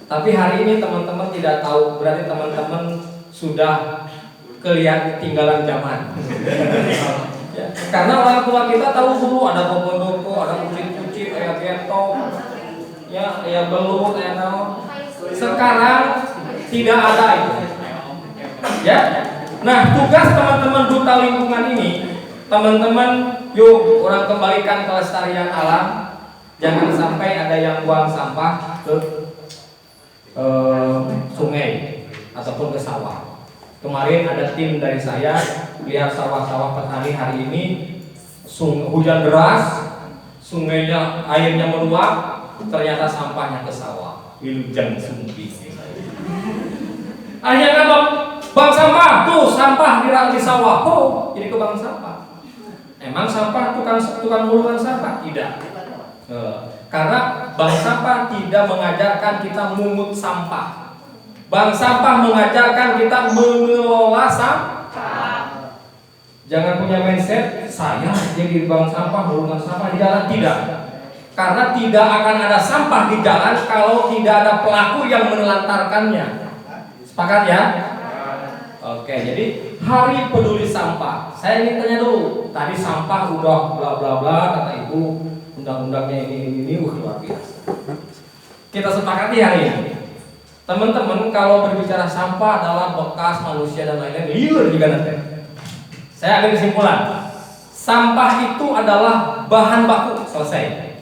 Tapi hari ini teman-teman tidak tahu, berarti teman-teman sudah ketinggalan zaman. Ya, karena orang tua kita tahu dulu ada pepeneke, ada kucing-kucing, kayak getok, ya belut, sekarang tidak ada itu. Ya. Nah, tugas teman-teman duta lingkungan ini, teman-teman, yuk orang kembalikan kelestarian alam. Jangan sampai ada yang buang sampah ke sungai ataupun ke sawah. Kemarin ada tim dari saya lihat sawah-sawah petani hari ini, hujan deras, sungainya airnya meluap, ternyata sampahnya ke sawah. Wilujeng sumpi. Akhirnya bang sampah tuh, sampah di sawah, oh jadi ke bang sampah. Emang sampah tukang gulungan sampah? Tidak. Karena bank sampah tidak mengajarkan kita mungut sampah. Bank sampah mengajarkan kita mengelola sampah. Jangan punya mindset saya jadi bank sampah, gulungan sampah di jalan, tidak. Karena tidak akan ada sampah di jalan kalau tidak ada pelaku yang menelantarkannya. Sepakat ya? Oke, jadi Hari Peduli Sampah. Saya ingin tanya dulu. Tadi sampah udah bla bla bla kata ibu, undang-undangnya ini luar biasa. Kita sepakati hari ini. Teman-teman, kalau berbicara sampah adalah bekas manusia dan lain-lain, liur juga nanti. Saya ambil kesimpulan. Sampah itu adalah bahan baku, selesai.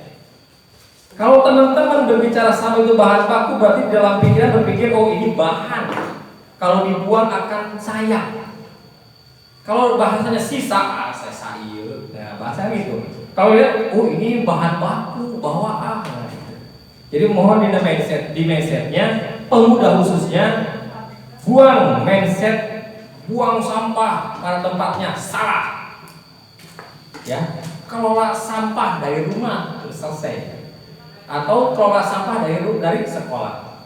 Kalau teman-teman berbicara sampah itu bahan baku, berarti dalam pikiran berpikir, oh ini bahan. Kalau dibuang akan sayang. Kalau bahasanya sisa, saya sayur. Nah, bahasa gitu. Kalau lihat, oh ini bahan baku, bawa apa? Jadi mohon di mindsetnya, pemuda khususnya, buang mindset, buang sampah pada tempatnya, salah. Ya, kelola sampah dari rumah, selesai. Atau kelola sampah dari sekolah.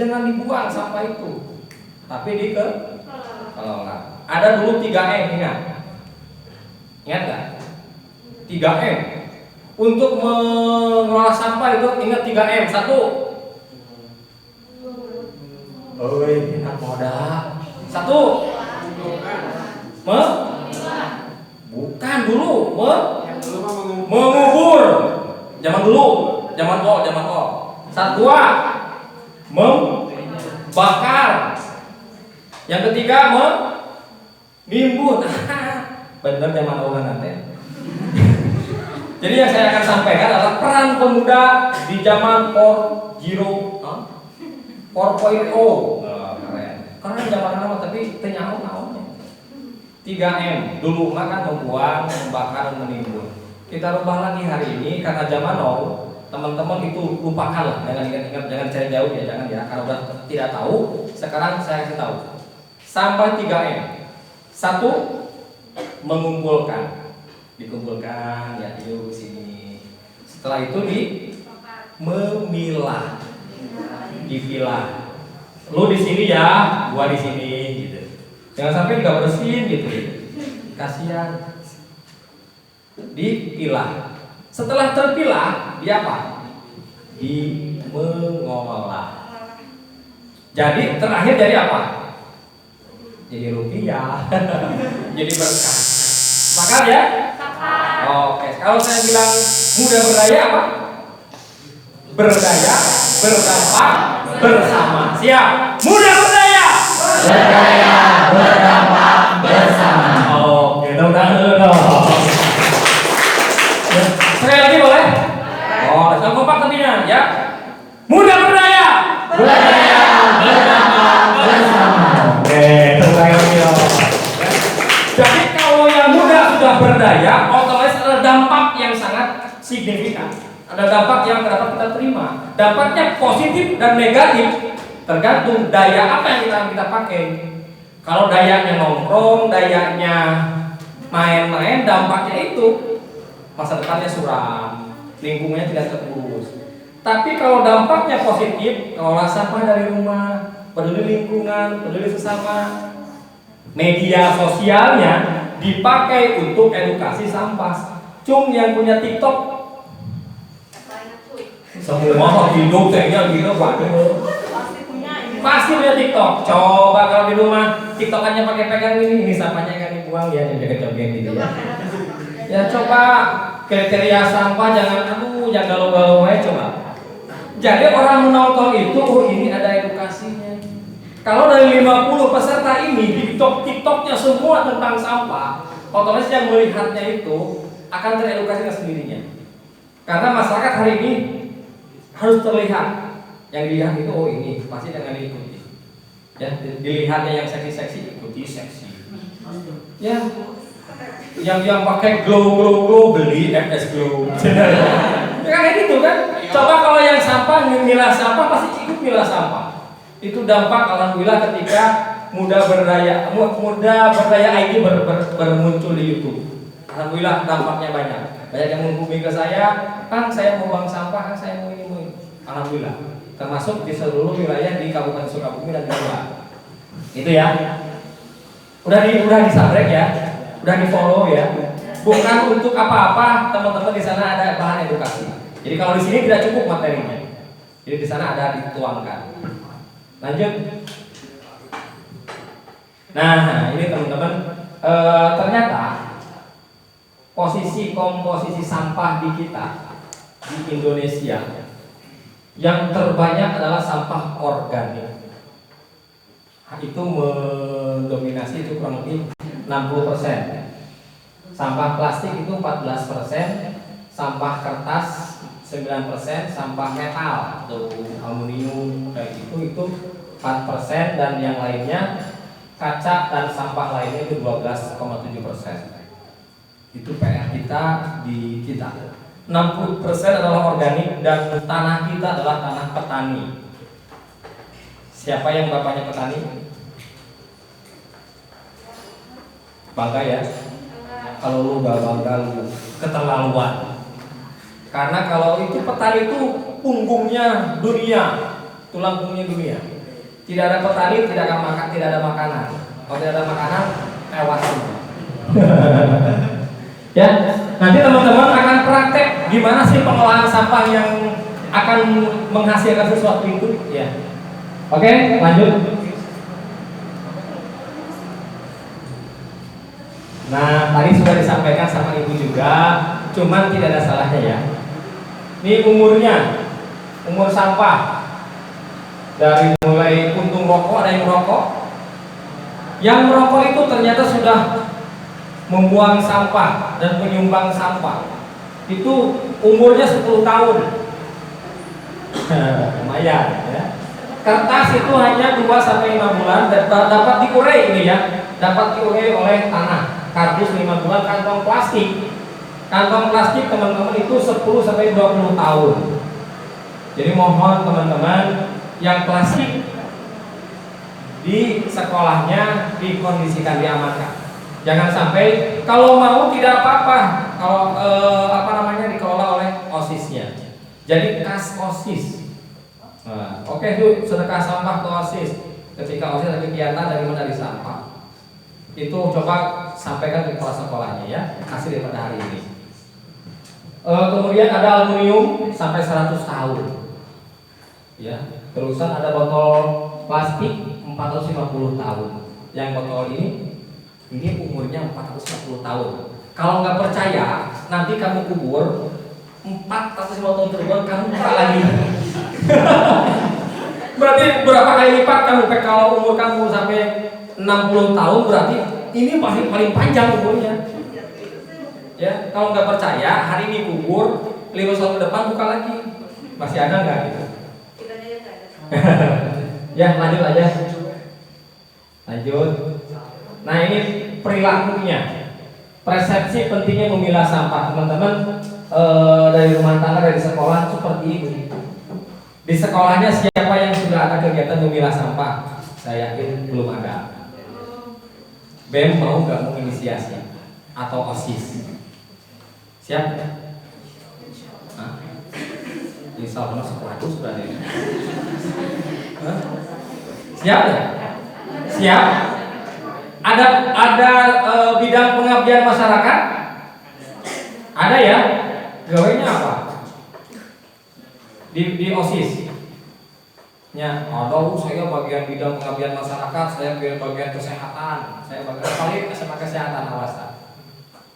Jangan dibuang sampah itu, tapi dikelola. Ada dulu 3M, ingat nggak? 3M. Untuk mengelola sampah itu ingat 3M. 1. Oi, enak moda. 1. Bukan dulu, mengubur. Zaman dulu, zaman O. 1, 2. Membakar. Yang ketiga menimbun. Bener zaman O nanti. Jadi yang saya akan sampaikan adalah peran pemuda di zaman 4.0. Keren zaman lama tapi ternyata naonnya. 3M dulu makan membuang, membakar, menimbun. Kita rubah lagi hari ini karena zaman now, teman-teman itu lupakan lah, jangan ingat-ingat, jangan cari jauh ya, jangan ya, karena udah tidak tahu. Sekarang saya kasih tahu. Sampai 3M. 1. Mengumpulkan. Dikumpulkan ya yuk sini. Setelah itu memilah, dipilah. Lu di sini ya, gua di sini gitu. Jangan sampai nggak bersihin gitu. Kasihan. Dipilah. Setelah terpilah, dia apa? Mengolah. Jadi terakhir jadi apa? Jadi rupiah. Jadi berkah. Makan ya? Oke, kalau saya bilang muda berdaya apa? Berdaya, berdampak, bersama. Siap? Muda berdaya. Berdaya, berdampak, bersama. Oke, dong. Sekali lagi boleh? Oh, langsung kompak tapinya ya. Muda berdaya. Berdaya, berdampak, bersama. Oke, jadi kalau yang muda sudah berdaya, otomatis ada dampak yang sangat signifikan. Ada dampak yang dapat kita terima. Dampaknya positif dan negatif, tergantung daya apa yang kita pakai. Kalau dayanya nongkrong, dayanya main-main, dampaknya itu masa depannya suram, lingkungannya tidak terurus. Tapi kalau dampaknya positif, kelola sampah dari rumah, peduli lingkungan, peduli sesama. Media sosialnya dipakai untuk edukasi sampah. Cung yang punya TikTok, semua hidup kayaknya gitu, waduh. Pasti punya TikTok. Coba kalau di rumah TikTokannya pakai pegang ini sampahnya kan dibuang ya, joget-joget gitu ya. Ya coba kriteria sampah jangan galau-galau aja coba. Jadi orang menonton itu, oh ini ada edukasinya. Kalau dari 50 peserta ini di TikToknya semua tentang sampah, otomatis yang melihatnya itu akan teredukasi dengan sendirinya. Karena masyarakat hari ini harus terlihat. Yang dilihat itu, oh ini pasti jangan diikuti. Ya, dilihatnya yang seksi-seksi, ikuti seksi. Ya, yang pakai glow beli FS Glow. Ya kayak gitu kan. Coba kalau yang sampah milah sampah pasti ikut milah sampah. Itu dampak alhamdulillah ketika muda berdaya ID bermuncul di YouTube. Alhamdulillah dampaknya banyak. Banyak yang menghubungi ke saya, Kang saya mau buang sampah, Kang saya mau ini. Alhamdulillah. Termasuk di seluruh wilayah di Kabupaten Sukabumi dan di luar. Itu ya. Udah disabrek ya. Udah di follow ya. Bukan untuk apa-apa, teman-teman di sana ada bahan edukasi. Jadi kalau di sini tidak cukup materinya. Jadi di sana ada dituangkan. Lanjut. Nah, ini teman-teman, ternyata komposisi sampah di kita di Indonesia yang terbanyak adalah sampah organik. Itu mendominasi, itu kurang lebih 60%. Sampah plastik itu 14%, sampah kertas 9%, sampah metal atau aluminium kayak itu 4%, dan yang lainnya kaca dan sampah lainnya itu 12,7%. Itu PR kita di kita. 60% adalah organik dan tanah kita adalah tanah petani. Siapa yang bapaknya petani? Bangga ya. Kalau lu gak bangga, lu keterlaluan. Karena kalau itu petani itu punggungnya dunia, tulang punggungnya dunia. Tidak ada petani, tidak ada makanan. Kalau tidak ada makanan, tewas semua. Ya, nanti teman-teman akan praktek gimana sih pengolahan sampah yang akan menghasilkan sesuatu itu. Ya, oke, lanjut. Nah, tadi sudah disampaikan sama ibu juga, cuman tidak ada salahnya ya. Ini umur sampah dari mulai puntung rokok, ada yang merokok. Yang merokok itu ternyata sudah membuang sampah dan menyumbang sampah. Itu umurnya 10 tahun. Lumayan ya. Kertas itu hanya 2-5 bulan dan dapat diurai ini ya. Dapat diurai oleh tanah. Kardus 5 bulan. Kantong plastik teman-teman itu 10-20 tahun. Jadi mohon teman-teman yang plastik di sekolahnya dikondisikan, diamankan. Jangan sampai kalau mau tidak apa-apa kalau dikelola oleh OSIS-nya. Jadi kas OSIS. Nah, oke itu sedekah sampah ke OSIS. Ketika OSIS ada kegiatan dari sampah, itu coba sampaikan ke kepala sekolahnya ya, hasil daripada hari ini. Kemudian ada aluminium sampai 100 tahun. Ya, terusan ada botol plastik 450 tahun. Yang botol ini umurnya 450 tahun. Kalau nggak percaya, nanti kamu kubur 450 tahun kemudian kamu buka lagi. Berarti berapa kali lipat kamu? Kalau umur kamu sampai 60 tahun berarti ini masih paling panjang umurnya. Ya, kalau nggak percaya, hari ini kubur, 5 tahun ke depan buka lagi. Masih ada nggak gitu? Ya, lanjut aja. Lanjut. Nah, ini perilakunya. Persepsi pentingnya memilah sampah, teman-teman. Dari rumah tangga, dari sekolah seperti ini. Di sekolahnya siapa yang sudah ada kegiatan memilah sampah? Saya yakin belum ada. BEM mau nggak menginisiasi atau OSIS? Siap? Insya Allah sekolah itu sudah ada. Siap ya? Siap? Ada bidang pengabdian masyarakat? Ada ya? Gawainya apa? Di OSIS? Ya, saya bagian bidang pengabdian masyarakat, saya bagian kesehatan, saya bagian paling SMA kesehatan awasa.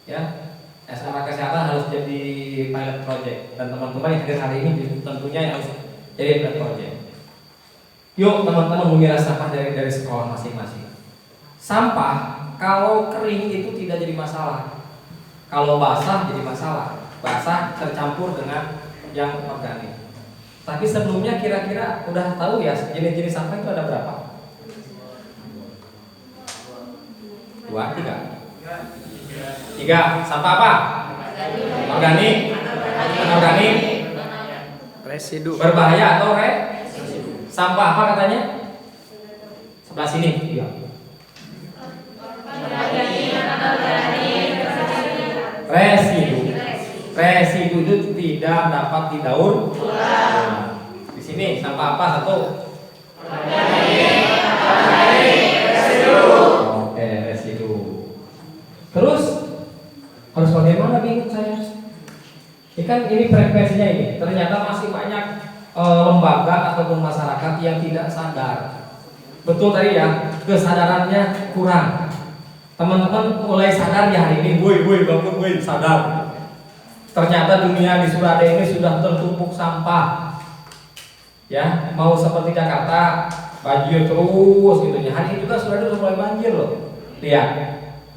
Ya, SMA kesehatan harus jadi pilot project dan teman-teman yang hadir hari ini tentunya harus jadi pilot project. Yuk teman-teman memilah sampah dari sekolah masing-masing. Sampah kalau kering itu tidak jadi masalah. Kalau basah jadi masalah. Basah tercampur dengan yang organik. Tapi sebelumnya kira-kira udah tahu ya jenis-jenis sampah itu ada berapa? 2, 3. Sampah apa? Organik. Anorganik. Residu. Berbahaya atau sampah apa katanya? Sebelah sini. Iya. Residu itu tidak dapat didaur ulang. Di sini sampah apa satu? Residu. Oke, residu. Terus Harus bagaimana bingung saya? Ini kan ini frekuensinya ini. Ternyata masih banyak lembaga ataupun masyarakat yang tidak sadar. Betul tadi ya, kesadarannya kurang. Teman-teman mulai sadar ya hari ini, woi bangun woi, sadar. Ternyata dunia di Surade ini sudah tertumpuk sampah. Ya, mau seperti Jakarta banjir terus gitu ya. Hari ini juga Surade sudah mulai banjir loh. Lihat,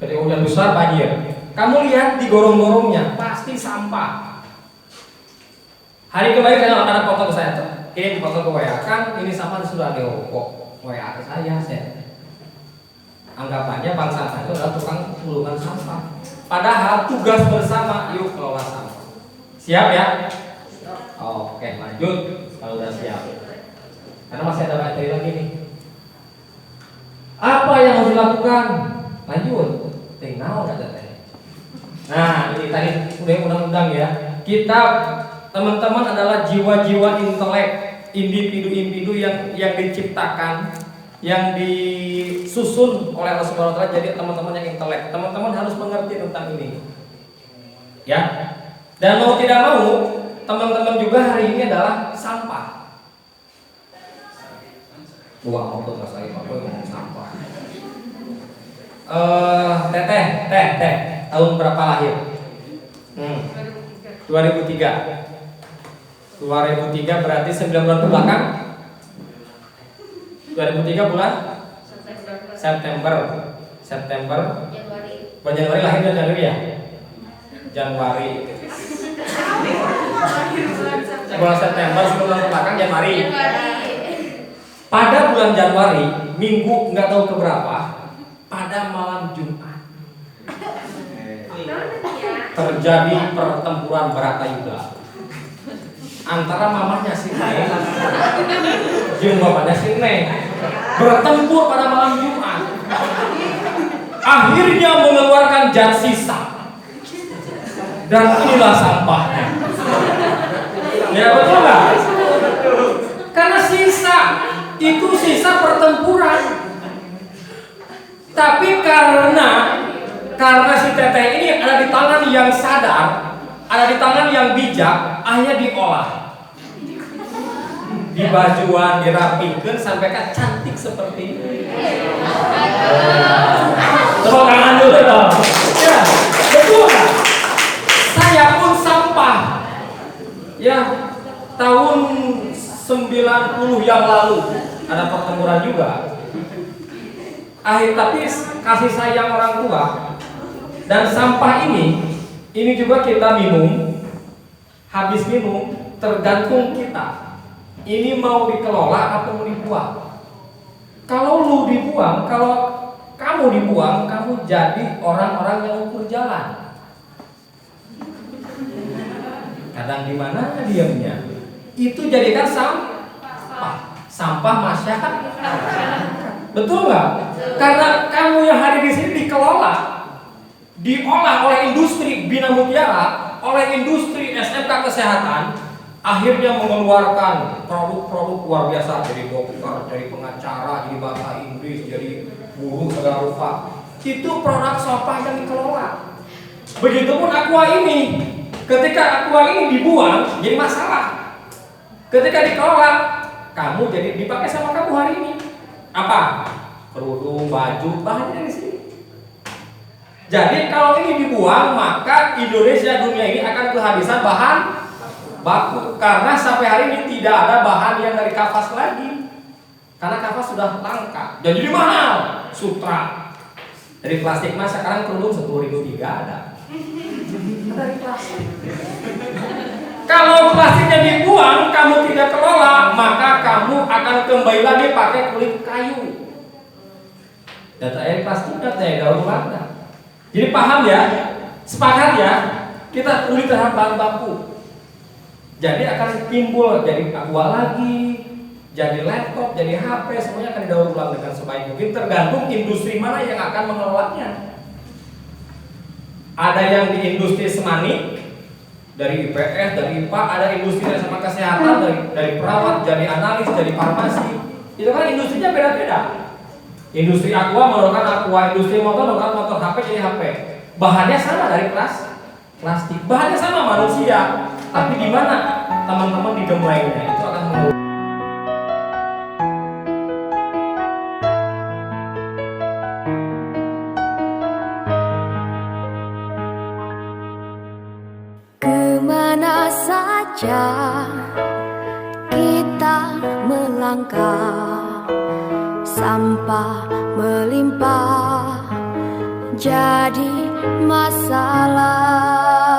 ketika hujan besar banjir. Kamu lihat di gorong-gorongnya pasti sampah. Hari kemarin kan ada foto ke saya tuh. Ini foto ke WA kan, ini sampah di Surade kok WA ke saya. Anggapannya bank sampah itu adalah tukang pulungan sampah. Padahal tugas bersama, yuk kelola sampah. Siap ya? Oke, lanjut kalau udah siap. Karena masih ada materi lagi nih. Apa yang harus dilakukan? Lanjut. Tinggal nggak ada. Nah, ini tadi udah undang-undang ya. Kita teman-teman adalah jiwa-jiwa intelek, individu-individu yang diciptakan, yang disusun oleh Allah Subhanahu wa taala jadi teman-teman yang intelek. Teman-teman harus mengerti tentang ini. Ya. Dan mau tidak mau, teman-teman juga hari ini adalah sampah. Wah, mau tuh Mas Ari Pak ngomong sampah. Teh. Tahun berapa lahir? 2003. 2003 berarti 9 bulan ke belakang. 2003 bulan September. Bulan Januari lahirnya Januari ya? Januari. Bulan September 10 bulan ke belakang Januari. Pada bulan Januari, minggu nggak tahu keberapa, pada malam Jumat terjadi pertempuran Baratayuda antara mamanya si Neng jeung bapaknya si Neng bertempur pada malam Jumat. Akhirnya mengeluarkan zat sisa dan inilah sampahnya. Ya betul nggak? Karena sisa itu sisa pertempuran. Tapi karena si teteh ini ada di tangan yang sadar, ada di tangan yang bijak, akhirnya diolah, dibajuan, dirapikan sampai kan cantik seperti ini. Tepuk tangan dulu dong. Ya, betul kan? Saya pun sampah. Ya, tahun 90 yang lalu ada pertempuran juga. Tapi kasih sayang orang tua dan sampah ini juga kita minum, habis minum tergantung kita. Ini mau dikelola atau mau dibuang. Kalau lu dibuang, kalau kamu dibuang, kamu jadi orang-orang yang ukur jalan. Kadang di mana diamnya? Itu jadikan sampah masyarakat. Betul nggak? Karena kamu yang hari di sini dikelola, diolah oleh industri Bina Mutiara, oleh industri SMK Kesehatan, akhirnya mengeluarkan produk-produk luar biasa, dari dokter, dari pengacara, jadi bahasa Inggris, jadi guru segala rupa. Itu produk sampah yang dikelola. Begitupun aqua ini, ketika aqua ini dibuang, jadi masalah. Ketika dikelola, kamu jadi dipakai sama kamu hari ini. Apa? Kerudung, baju, bahannya dari sini. Jadi kalau ini dibuang, maka Indonesia dunia ini akan kehabisan bahan baku. Karena sampai hari ini tidak ada bahan yang dari kapas lagi. Karena kapas sudah langka. Jadi di mahal. Sutra. Dari plastik mas sekarang kerudung 10.003 ada. Dari plastik. Kalau plastiknya dibuang, kamu tidak kelola, maka kamu akan kembali lagi pakai kulit kayu. Data air plastik data air daur ulang. Jadi paham ya, sepakat ya, kita kulit terhadap bahan baku. Jadi akan timbul jadi aqua lagi, jadi laptop, jadi HP, semuanya akan didaur ulang dengan sebaik mungkin. Tergantung industri mana yang akan mengelolanya. Ada yang di industri semani, dari IPS, dari IPA, ada industri dari sama kesehatan, dari perawat, jadi analis, jadi farmasi. Itu kan industrinya beda-beda. Industri aqua menggunakan aqua, industri motor menggunakan motor, HP jadi HP. bahannya sama dari plastik, bahannya sama manusia, tapi di mana teman-teman digemblengnya itu akan mengubah. Kemana saja kita melangkah, sampah melimpah jadi masalah.